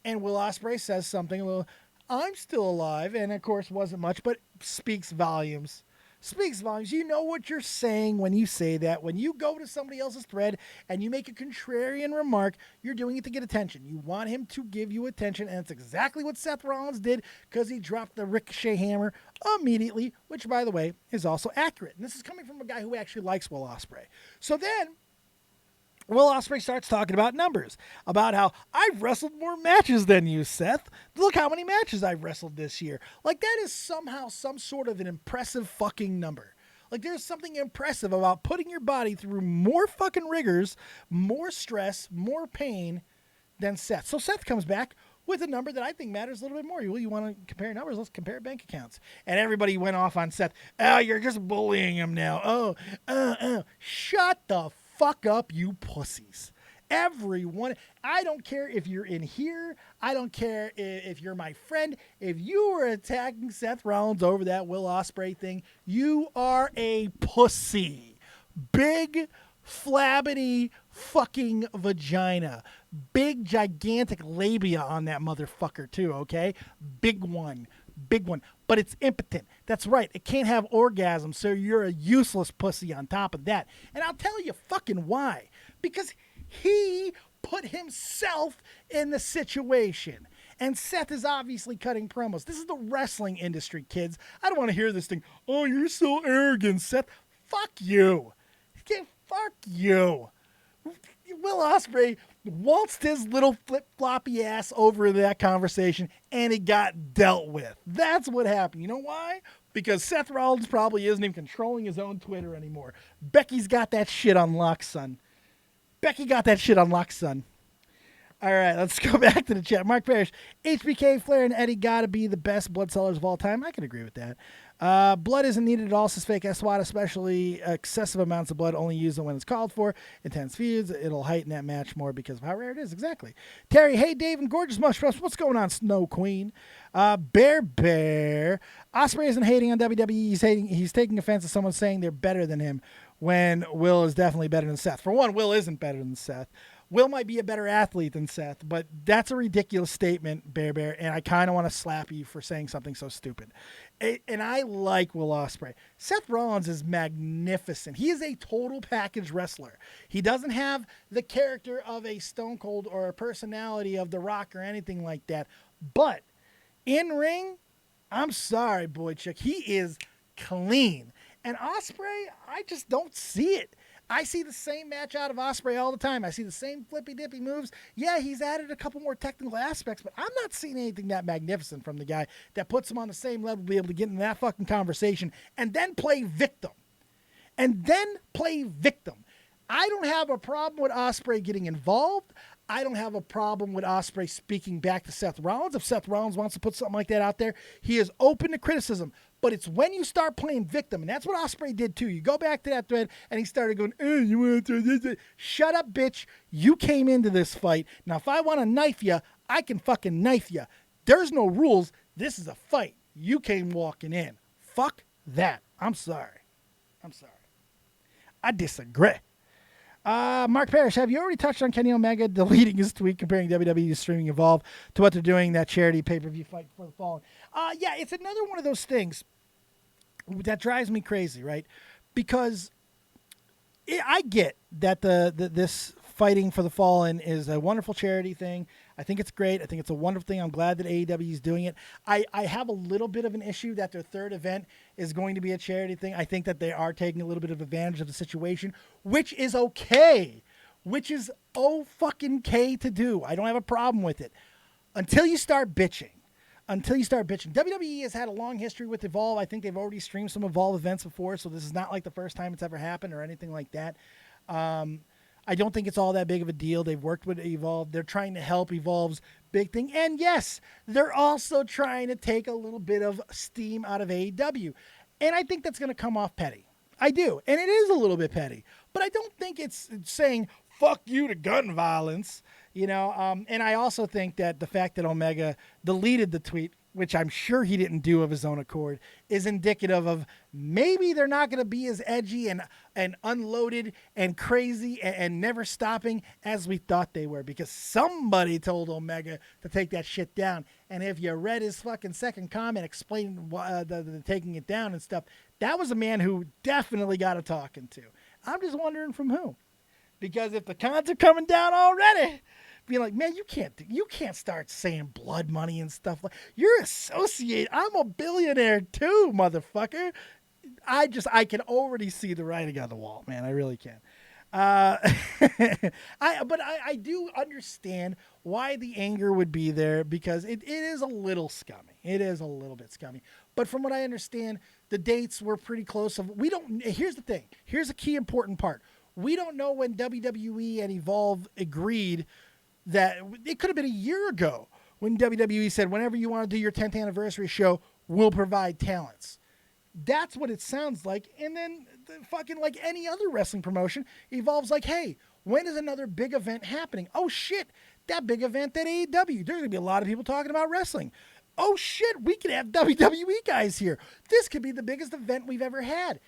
And Will Ospreay says something, well, I'm still alive, and of course wasn't much, but speaks volumes. Speaks volumes. You know what you're saying when you say that. When you go to somebody else's thread and you make a contrarian remark, you're doing it to get attention. You want him to give you attention, and it's exactly what Seth Rollins did because he dropped the Ricochet hammer immediately, which, by the way, is also accurate. And this is coming from a guy who actually likes Will Ospreay. So then Will Ospreay starts talking about numbers, about how I've wrestled more matches than you, Seth. Look how many matches I've wrestled this year. Like, that is somehow some sort of an impressive fucking number. Like, there's something impressive about putting your body through more fucking rigors, more stress, more pain than Seth. So Seth comes back with a number that I think matters a little bit more. You want to compare numbers? Let's compare bank accounts. And everybody went off on Seth. Oh, you're just bullying him now. Shut the fuck up, you pussies. Everyone. I don't care if you're in here. I don't care if you're my friend. If you were attacking Seth Rollins over that Will Ospreay thing, you are a pussy. Big, flabbity fucking vagina. Big, gigantic labia on that motherfucker too, okay? Big one. Big one. But it's impotent. That's right. It can't have orgasm, so you're a useless pussy on top of that. And I'll tell you fucking why. Because he put himself in the situation. And Seth is obviously cutting promos. This is the wrestling industry, kids. I don't want to hear this thing. Oh, you're so arrogant, Seth. Fuck you. Okay, fuck you. Will Ospreay waltzed his little flip-floppy ass over that conversation, and it got dealt with. That's what happened. You know why? Because Seth Rollins probably isn't even controlling his own Twitter anymore. Becky's got that shit on lock, son. Becky got that shit on lock, son. All right, let's go back to the chat. Mark Parrish, HBK, Flair, and Eddie gotta be the best blood sellers of all time. I can agree with that. Blood isn't needed at all, says Fake SWAT, especially excessive amounts of blood, only use it when it's called for. Intense feuds, it'll heighten that match more because of how rare it is. Exactly. Terry, hey, Dave, and Gorgeous Mushroom, what's going on, Snow Queen? Bear, Ospreay isn't hating on WWE. He's taking offense to someone saying they're better than him when Will is definitely better than Seth. For one, Will isn't better than Seth. Will might be a better athlete than Seth, but that's a ridiculous statement, Bear, and I kind of want to slap you for saying something so stupid. And I like Will Ospreay. Seth Rollins is magnificent. He is a total package wrestler. He doesn't have the character of a Stone Cold or a personality of The Rock or anything like that, but in ring, I'm sorry, boy chick, he is clean. And Ospreay, I just don't see it. I see the same match out of Ospreay all the time. I see the same flippy-dippy moves. Yeah, he's added a couple more technical aspects, but I'm not seeing anything that magnificent from the guy that puts him on the same level to be able to get in that fucking conversation and then play victim. I don't have a problem with Ospreay getting involved. I don't have a problem with Ospreay speaking back to Seth Rollins. If Seth Rollins wants to put something like that out there, he is open to criticism. But it's when you start playing victim, and that's what Ospreay did too. You go back to that thread, and he started going, you want to do this? Shut up, bitch. You came into this fight. Now, if I want to knife you, I can fucking knife you. There's no rules. This is a fight. You came walking in. Fuck that. I'm sorry. I disagree. Mark Parrish, have you already touched on Kenny Omega deleting his tweet comparing WWE to Streaming Evolve to what they're doing, that charity pay-per-view fight for the Fallen? Yeah, it's another one of those things that drives me crazy, right? Because I get that this fighting for the Fallen is a wonderful charity thing. I think it's great. I think it's a wonderful thing. I'm glad that AEW is doing it. I have a little bit of an issue that their third event is going to be a charity thing. I think that they are taking a little bit of advantage of the situation, which is okay. Which is fucking-K to do. I don't have a problem with it. Until you start bitching. WWE has had a long history with Evolve. I think they've already streamed some Evolve events before, so this is not like the first time it's ever happened or anything like that. I don't think it's all that big of a deal. They've worked with Evolve. They're trying to help Evolve's big thing. And yes, they're also trying to take a little bit of steam out of AEW. And I think that's going to come off petty. I do. And it is a little bit petty. But I don't think it's saying, fuck you to gun violence. And I also think that the fact that Omega deleted the tweet, which I'm sure he didn't do of his own accord, is indicative of maybe they're not going to be as edgy and unloaded and crazy and never stopping as we thought they were, because somebody told Omega to take that shit down. And if you read his fucking second comment explaining the taking it down and stuff, that was a man who definitely got a talking to. I'm just wondering from who. Because if the cons are coming down already, being like, man, you can't start saying blood money and stuff like you're associated. I'm a billionaire too, motherfucker. I can already see the writing on the wall, man. I really can. But I do understand why the anger would be there, because it is a little scummy. It is a little bit scummy. But from what I understand, the dates were pretty close. Here's the thing. Here's a key important part. We don't know when WWE and Evolve agreed that it could have been a year ago when WWE said, whenever you want to do your 10th anniversary show, we'll provide talents. That's what it sounds like. And then fucking like any other wrestling promotion, Evolve's like, hey, when is another big event happening? Oh shit, that big event at AEW. There's going to be a lot of people talking about wrestling. Oh shit, we could have WWE guys here. This could be the biggest event we've ever had.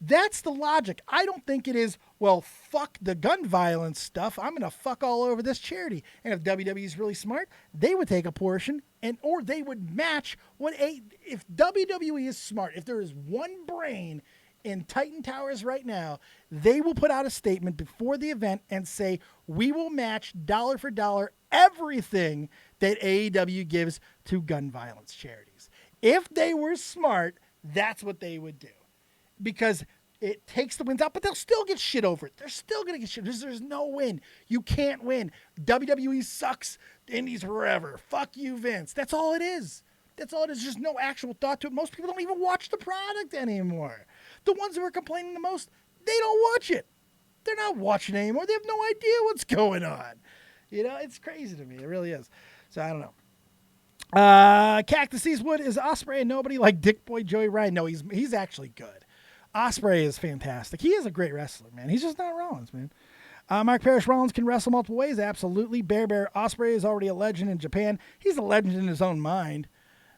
That's the logic. I don't think it is, well, fuck the gun violence stuff. I'm going to fuck all over this charity. And if WWE is really smart, they would take a portion or they would match if WWE is smart, if there is one brain in Titan Towers right now, they will put out a statement before the event and say, we will match dollar for dollar everything that AEW gives to gun violence charities. If they were smart, that's what they would do. Because it takes the wins out, but they'll still get shit over it. They're still going to get shit. There's no win. You can't win. WWE sucks. Indies forever. Fuck you, Vince. That's all it is. That's all it is. There's no actual thought to it. Most people don't even watch the product anymore. The ones who are complaining the most, they don't watch it. They're not watching anymore. They have no idea what's going on. It's crazy to me. It really is. So I don't know. Cactus Eastwood, is Ospreay and nobody like Dick Boy Joey Ryan? No, he's actually good. Ospreay is fantastic. He is a great wrestler, man. He's just not Rollins, man. Mark Parrish, Rollins can wrestle multiple ways. Absolutely. Bear Ospreay is already a legend in Japan. He's a legend in his own mind.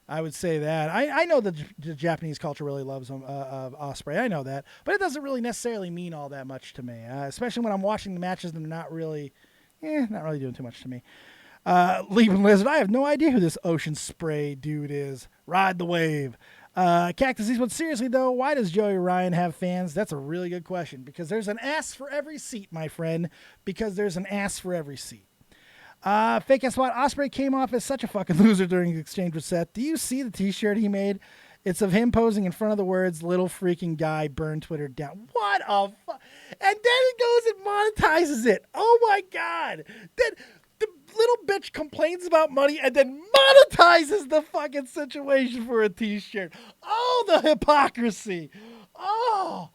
I would say that. I know that the Japanese culture really loves Ospreay. I know that. But it doesn't really necessarily mean all that much to me, especially when I'm watching the matches and they're not really doing too much to me. Leaving Lizard, I have no idea who this Ocean Spray dude is. Ride the wave. Cactus Eastwood, seriously though, why does Joey Ryan have fans? That's a really good question. Because there's an ass for every seat, my friend. Because there's an ass for every seat. Fake ass Spot, Ospreay came off as such a fucking loser during the exchange with Seth. Do you see the t-shirt he made? It's of him posing in front of the words, little freaking guy, burn Twitter down. What a and then it goes and monetizes it. Oh my God. Then the little bitch complains about money and then monetizes the fucking situation for a t-shirt. Oh, the hypocrisy. Oh,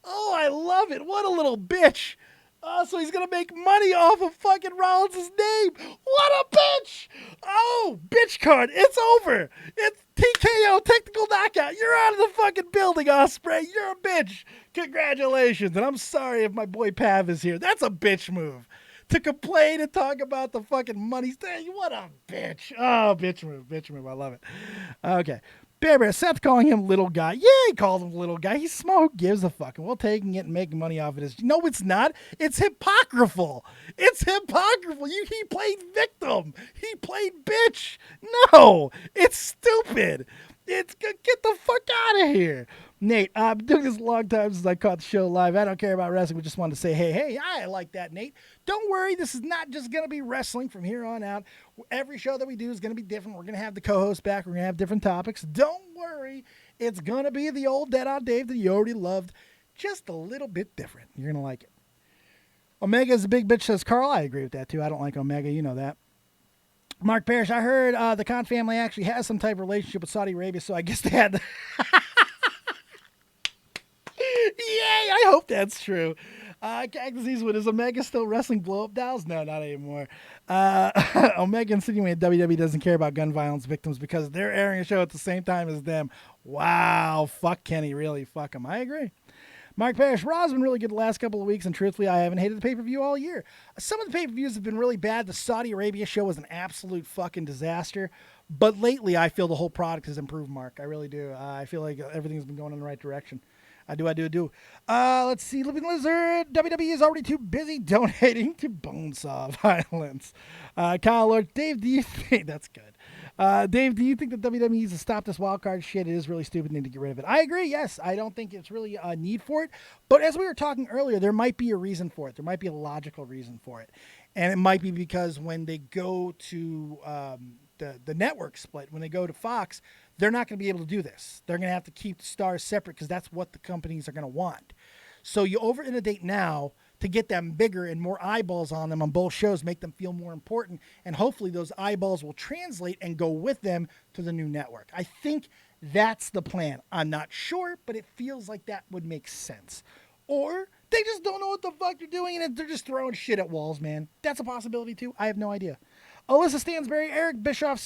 I love it. What a little bitch. Oh, so he's going to make money off of fucking Rollins' name. What a bitch. Oh, bitch card. It's over. It's TKO, technical knockout. You're out of the fucking building, Osprey. You're a bitch. Congratulations. And I'm sorry if my boy Pav is here. That's a bitch move. To complain and talk about the fucking money thing. What a bitch. Oh, bitch move. I love it. Okay. Bear, Seth calling him little guy. Yeah, he calls him little guy. He's small. Who gives a fuck? And we're taking it and making money off it. No, it's not. It's hypocritical. It's hypocritical. He played victim. He played bitch. No, it's stupid. Get the fuck out of here. Nate, I've been doing this a long time since I caught the show live. I don't care about wrestling. We just wanted to say, hey, I like that, Nate. Don't worry. This is not just going to be wrestling from here on out. Every show that we do is going to be different. We're going to have the co-host back. We're going to have different topics. Don't worry. It's going to be the old Dead on Dave that you already loved. Just a little bit different. You're going to like it. Omega is a big bitch, says Carl. I agree with that, too. I don't like Omega. You know that. Mark Parrish, I heard the Khan family actually has some type of relationship with Saudi Arabia, so I guess they had... Yay, I hope that's true. Cactus Eastwood, is Omega still wrestling blow-up dolls? No, not anymore. Omega insinuated WWE doesn't care about gun violence victims because they're airing a show at the same time as them. Wow, fuck Kenny, really, fuck him. I agree. Mark Parrish, Raw's been really good the last couple of weeks, and truthfully, I haven't hated the pay-per-view all year. Some of the pay-per-views have been really bad. The Saudi Arabia show was an absolute fucking disaster. But lately, I feel the whole product has improved, Mark. I really do. I feel like everything's been going in the right direction. I do. Let's see. Living Lizard. WWE is already too busy donating to Bonesaw violence. Kyle Lord. Dave, do you think... That's good. Dave, do you think that WWE needs to stop this wild card shit? It is really stupid. Need to get rid of it. I agree. Yes. I don't think it's really a need for it. But as we were talking earlier, there might be a reason for it. There might be a logical reason for it. And it might be because when they go to the network split, when they go to Fox, they're not going to be able to do this. They're going to have to keep the stars separate because that's what the companies are going to want. So you over-inundate now to get them bigger and more eyeballs on them on both shows, make them feel more important, and hopefully those eyeballs will translate and go with them to the new network. I think that's the plan. I'm not sure, but it feels like that would make sense. Or they just don't know what the fuck they're doing and they're just throwing shit at walls, man. That's a possibility too. I have no idea. Alyssa Stansberry, Eric Bischoff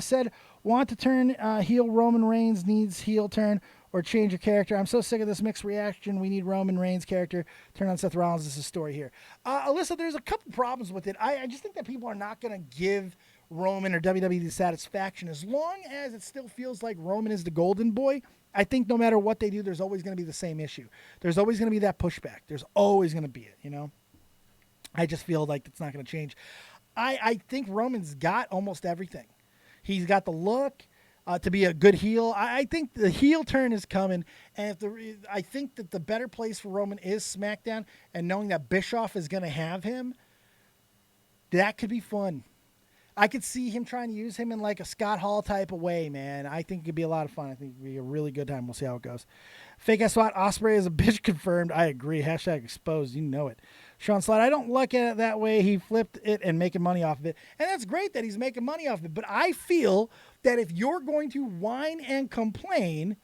said, want to turn heel Roman Reigns needs heel turn or change your character. I'm so sick of this mixed reaction. We need Roman Reigns character. Turn on Seth Rollins. This is a story here. Alyssa, there's a couple problems with it. I just think that people are not going to give Roman or WWE the satisfaction as long as it still feels like Roman is the golden boy. I think no matter what they do, there's always going to be the same issue. There's always going to be that pushback. There's always going to be it, you know? I just feel like it's not going to change. I think Roman's got almost everything. He's got the look to be a good heel. I think the heel turn is coming, and I think that the better place for Roman is SmackDown, and knowing that Bischoff is going to have him, that could be fun. I could see him trying to use him in like a Scott Hall type of way, man. I think it could be a lot of fun. I think it could be a really good time. We'll see how it goes. Fake ass SWAT, Ospreay is a bitch confirmed. I agree. Hashtag exposed. You know it. Sean Slide, I don't look at it that way. He flipped it and making money off of it. And that's great that he's making money off of it. But I feel that if you're going to whine and complain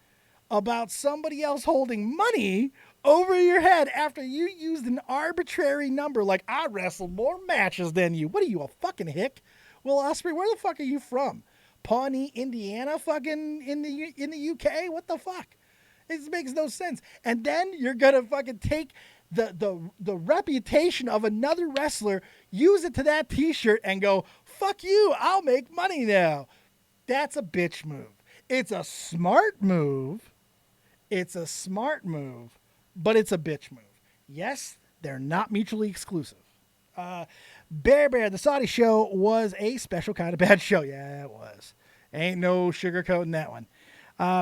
about somebody else holding money over your head after you used an arbitrary number, like I wrestled more matches than you. What are you, a fucking hick? Well, Osprey, where the fuck are you from? Pawnee, Indiana, fucking in the UK? What the fuck? It makes no sense. And then you're gonna fucking take the reputation of another wrestler, use it to that t-shirt and go, fuck you, I'll make money now. That's a bitch move. It's a smart move. But it's a bitch move. Yes, they're not mutually exclusive. Bear, the Saudi show was a special kind of bad show. Yeah, it was. Ain't no sugarcoating that one.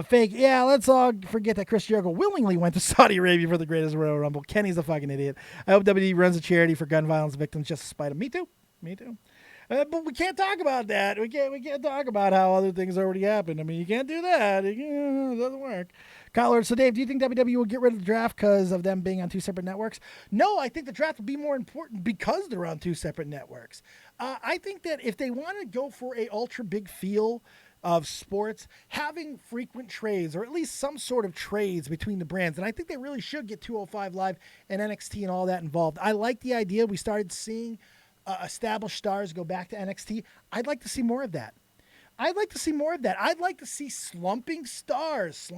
Fake, yeah, let's all forget that Chris Jericho willingly went to Saudi Arabia for the greatest Royal Rumble. Kenny's a fucking idiot. I hope WWE runs a charity for gun violence victims just to spite him. Me too. But we can't talk about that. We can't talk about how other things already happened. I mean, you can't do that. It doesn't work. Collar. So, Dave, do you think WWE will get rid of the draft because of them being on 2 separate networks? No, I think the draft will be more important because they're on 2 separate networks. I think that if they want to go for a ultra big feel of sports, having frequent trades or at least some sort of trades between the brands, and I think they really should get 205 Live and NXT and all that involved. I like the idea. We started seeing established stars go back to NXT. I'd like to see more of that. I'd like to see slumping stars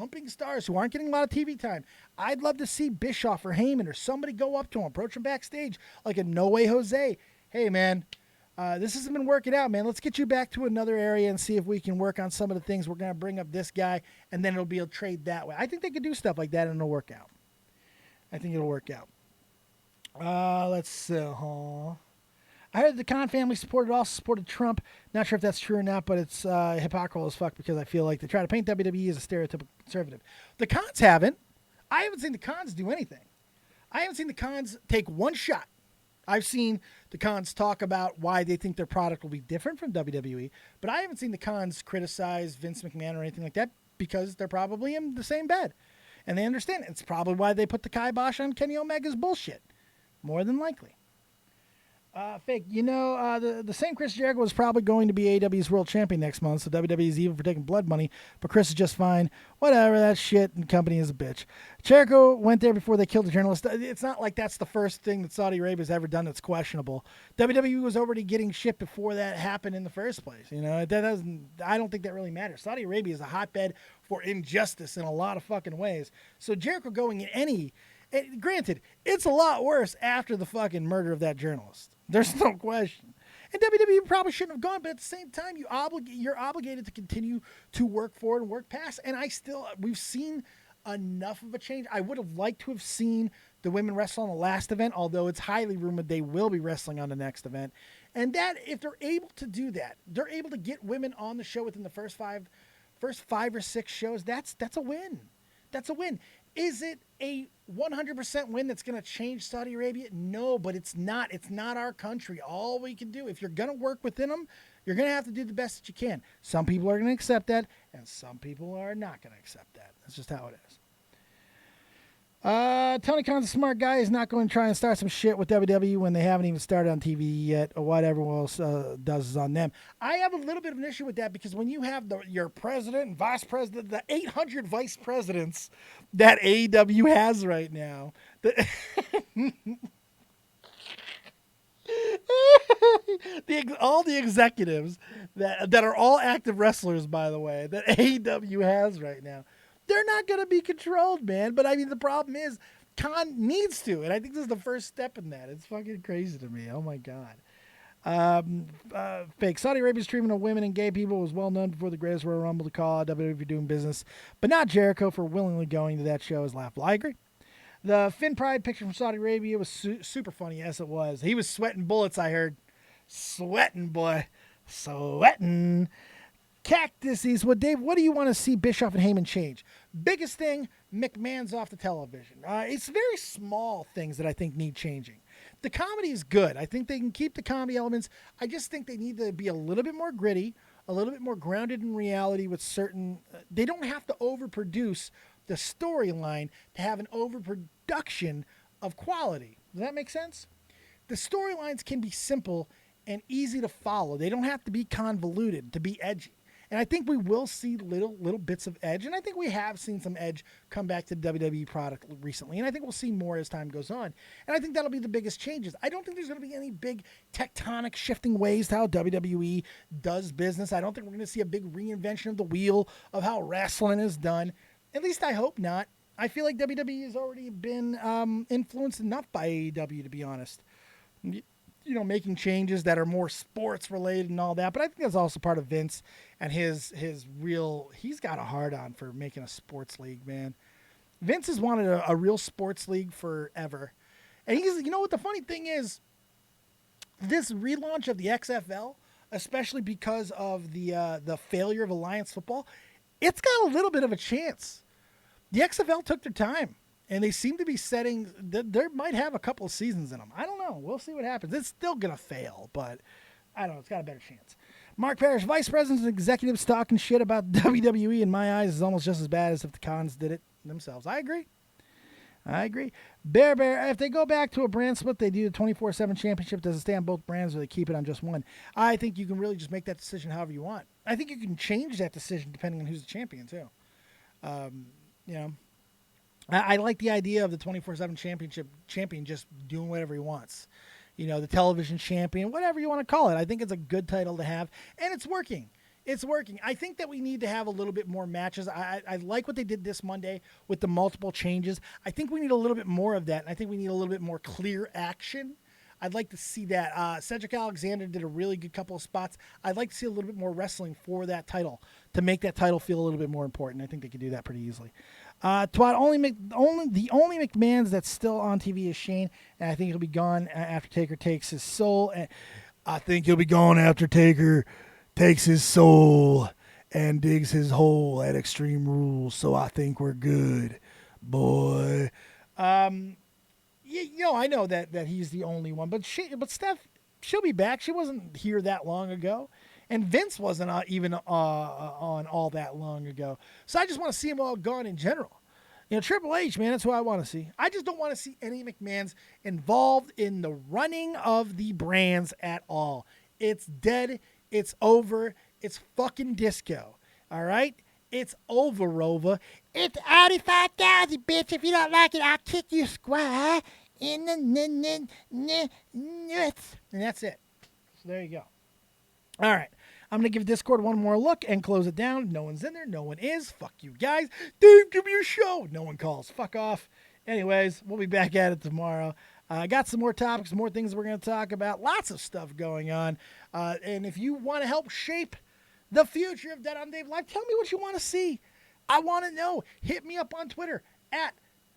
who aren't getting a lot of TV time. I'd love to see Bischoff or Heyman or somebody go up to him, approach him backstage like a No Way Jose. Hey, man, this hasn't been working out, man. Let's get you back to another area and see if we can work on some of the things. We're going to bring up this guy, and then it'll be a trade that way. I think they could do stuff like that, and it'll work out. I think it'll work out. Let's see. I heard the Khan family also supported Trump. Not sure if that's true or not, but it's hypocritical as fuck because I feel like they try to paint WWE as a stereotypical conservative. The Khans haven't. I haven't seen the Khans do anything. I haven't seen the Khans take one shot. I've seen the Khans talk about why they think their product will be different from WWE, but I haven't seen the Khans criticize Vince McMahon or anything like that because they're probably in the same bed. And they understand it. It's probably why they put the kibosh on Kenny Omega's bullshit. More than likely. Fake. The same Chris Jericho was probably going to be AEW's world champion next month, so WWE is evil for taking blood money, but Chris is just fine. Whatever, that shit and company is a bitch. Jericho went there before they killed the journalist. It's not like that's the first thing that Saudi Arabia's ever done that's questionable. WWE was already getting shit before that happened in the first place. I don't think that really matters. Saudi Arabia is a hotbed for injustice in a lot of fucking ways. So Jericho going in granted, it's a lot worse after the fucking murder of that journalist. There's no question. And WWE probably shouldn't have gone, but at the same time, you're obligated to continue to work forward and work past. And we've seen enough of a change. I would have liked to have seen the women wrestle on the last event, although it's highly rumored they will be wrestling on the next event. And that, if they're able to do that, they're able to get women on the show within the first five or six shows. That's a win. That's a win. Is it a 100% win that's going to change Saudi Arabia? No, but it's not. It's not our country. All we can do, if you're going to work within them, you're going to have to do the best that you can. Some people are going to accept that, and some people are not going to accept that. That's just how it is. Tony Khan's a smart guy. He's not going to try and start some shit with WWE when they haven't even started on TV yet, or whatever else does is on them. I have a little bit of an issue with that because when you have your president and vice president, the 800 vice presidents that AEW has right now, all the executives that are all active wrestlers, by the way, that AEW has right now, they're not going to be controlled, man. But, I mean, the problem is Khan needs to, and I think this is the first step in that. It's fucking crazy to me. Oh, my God. Fake. Saudi Arabia's treatment of women and gay people was well known before the Greatest Royal Rumble to call WWE for doing business, but not Jericho for willingly going to that show is laughable. I agree. The Finn Pride picture from Saudi Arabia was super funny. Yes, it was. He was sweating bullets, I heard. Sweating, boy. Sweating. Cactuses. Well, Dave, what do you want to see Bischoff and Heyman change? Biggest thing, McMahon's off the television. It's very small things that I think need changing. The comedy is good. I think they can keep the comedy elements. I just think they need to be a little bit more gritty, a little bit more grounded in reality with certain... they don't have to overproduce the storyline to have an overproduction of quality. Does that make sense? The storylines can be simple and easy to follow. They don't have to be convoluted to be edgy. And I think we will see little bits of edge. And I think we have seen some edge come back to the WWE product recently. And I think we'll see more as time goes on. And I think that'll be the biggest changes. I don't think there's going to be any big tectonic shifting ways to how WWE does business. I don't think we're going to see a big reinvention of the wheel of how wrestling is done. At least I hope not. I feel like WWE has already been influenced enough by AEW, to be honest. Making changes that are more sports related and all that. But I think that's also part of Vince and his he's got a hard on for making a sports league, man. Vince has wanted a real sports league forever. And what the funny thing is, this relaunch of the XFL, especially because of the failure of Alliance Football, it's got a little bit of a chance. The XFL took their time. And they seem to be setting... there might have a couple of seasons in them. I don't know. We'll see what happens. It's still going to fail, but I don't know. It's got a better chance. Mark Parrish, vice presidents and executives talking shit about WWE in my eyes is almost just as bad as if the Cons did it themselves. I agree. Bear, if they go back to a brand split, they do the 24/7 championship. Does it stay on both brands or they keep it on just one? I think you can really just make that decision however you want. I think you can change that decision depending on who's the champion, too. I like the idea of the 24/7 champion just doing whatever he wants. The television champion, whatever you want to call it. I think it's a good title to have, and it's working. I think that we need to have a little bit more matches. I like what they did this Monday with the multiple changes. I think we need a little bit more of that, and I think we need a little bit more clear action. I'd like to see that. Cedric Alexander did a really good couple of spots. I'd like to see a little bit more wrestling for that title to make that title feel a little bit more important. I think they could do that pretty easily. The only McMahons that's still on TV is Shane, and I think he'll be gone after Taker takes his soul. And I think he'll be gone after Taker takes his soul and digs his hole at Extreme Rules. So I think we're good, boy. I know that he's the only one, but Steph, she'll be back. She wasn't here that long ago. And Vince wasn't even on all that long ago. So I just want to see them all gone in general. Triple H, man, that's who I want to see. I just don't want to see any McMahons involved in the running of the brands at all. It's dead. It's over. It's fucking disco. All right? It's over. It's 85,000, bitch. If you don't like it, I'll kick you square in the nuts. And that's it. So there you go. All right. I'm going to give Discord one more look and close it down. No one's in there. No one is. Fuck you guys. Dave, give me a show. No one calls. Fuck off. Anyways, we'll be back at it tomorrow. I got some more topics, more things we're going to talk about. Lots of stuff going on. And if you want to help shape the future of Dead on Dave Live, tell me what you want to see. I want to know. Hit me up on Twitter at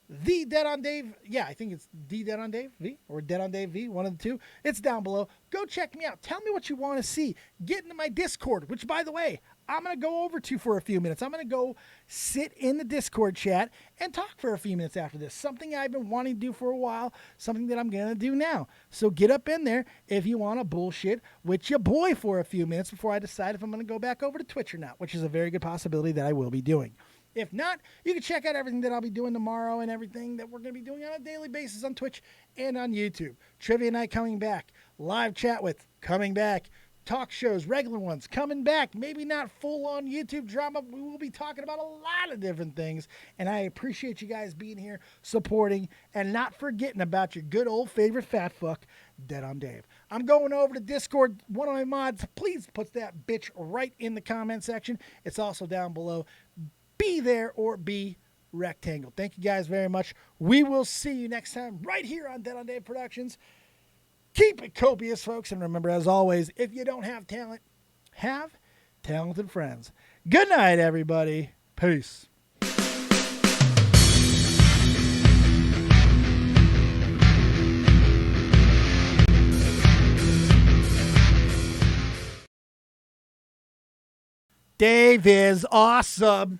The Dead on Dave. Yeah, I think it's The Dead on Dave V or Dead on Dave V, one of the two. It's down below. Go check me out. Tell me what you want to see. Get into my Discord, which, by the way, I'm going to go over to for a few minutes. I'm going to go sit in the Discord chat and talk for a few minutes after this. Something I've been wanting to do for a while, something that I'm going to do now. So get up in there if you want to bullshit with your boy for a few minutes before I decide if I'm going to go back over to Twitch or not, which is a very good possibility that I will be doing. If not, you can check out everything that I'll be doing tomorrow and everything that we're going to be doing on a daily basis on Twitch and on YouTube. Trivia night coming back. Live chat with coming back. Talk shows, regular ones, coming back. Maybe not full-on YouTube drama. We will be talking about a lot of different things. And I appreciate you guys being here, supporting, and not forgetting about your good old favorite fat fuck, Dead on Dave. I'm going over to Discord. One of my mods, please put that bitch right in the comment section. It's also down below. Be there or be rectangle. Thank you guys very much. We will see you next time right here on Dead on Dave Productions. Keep it copious, folks. And remember, as always, if you don't have talent, have talented friends. Good night, everybody. Peace. Dave is awesome.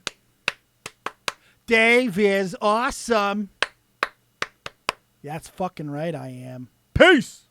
Dave is awesome. That's fucking right, I am. Peace.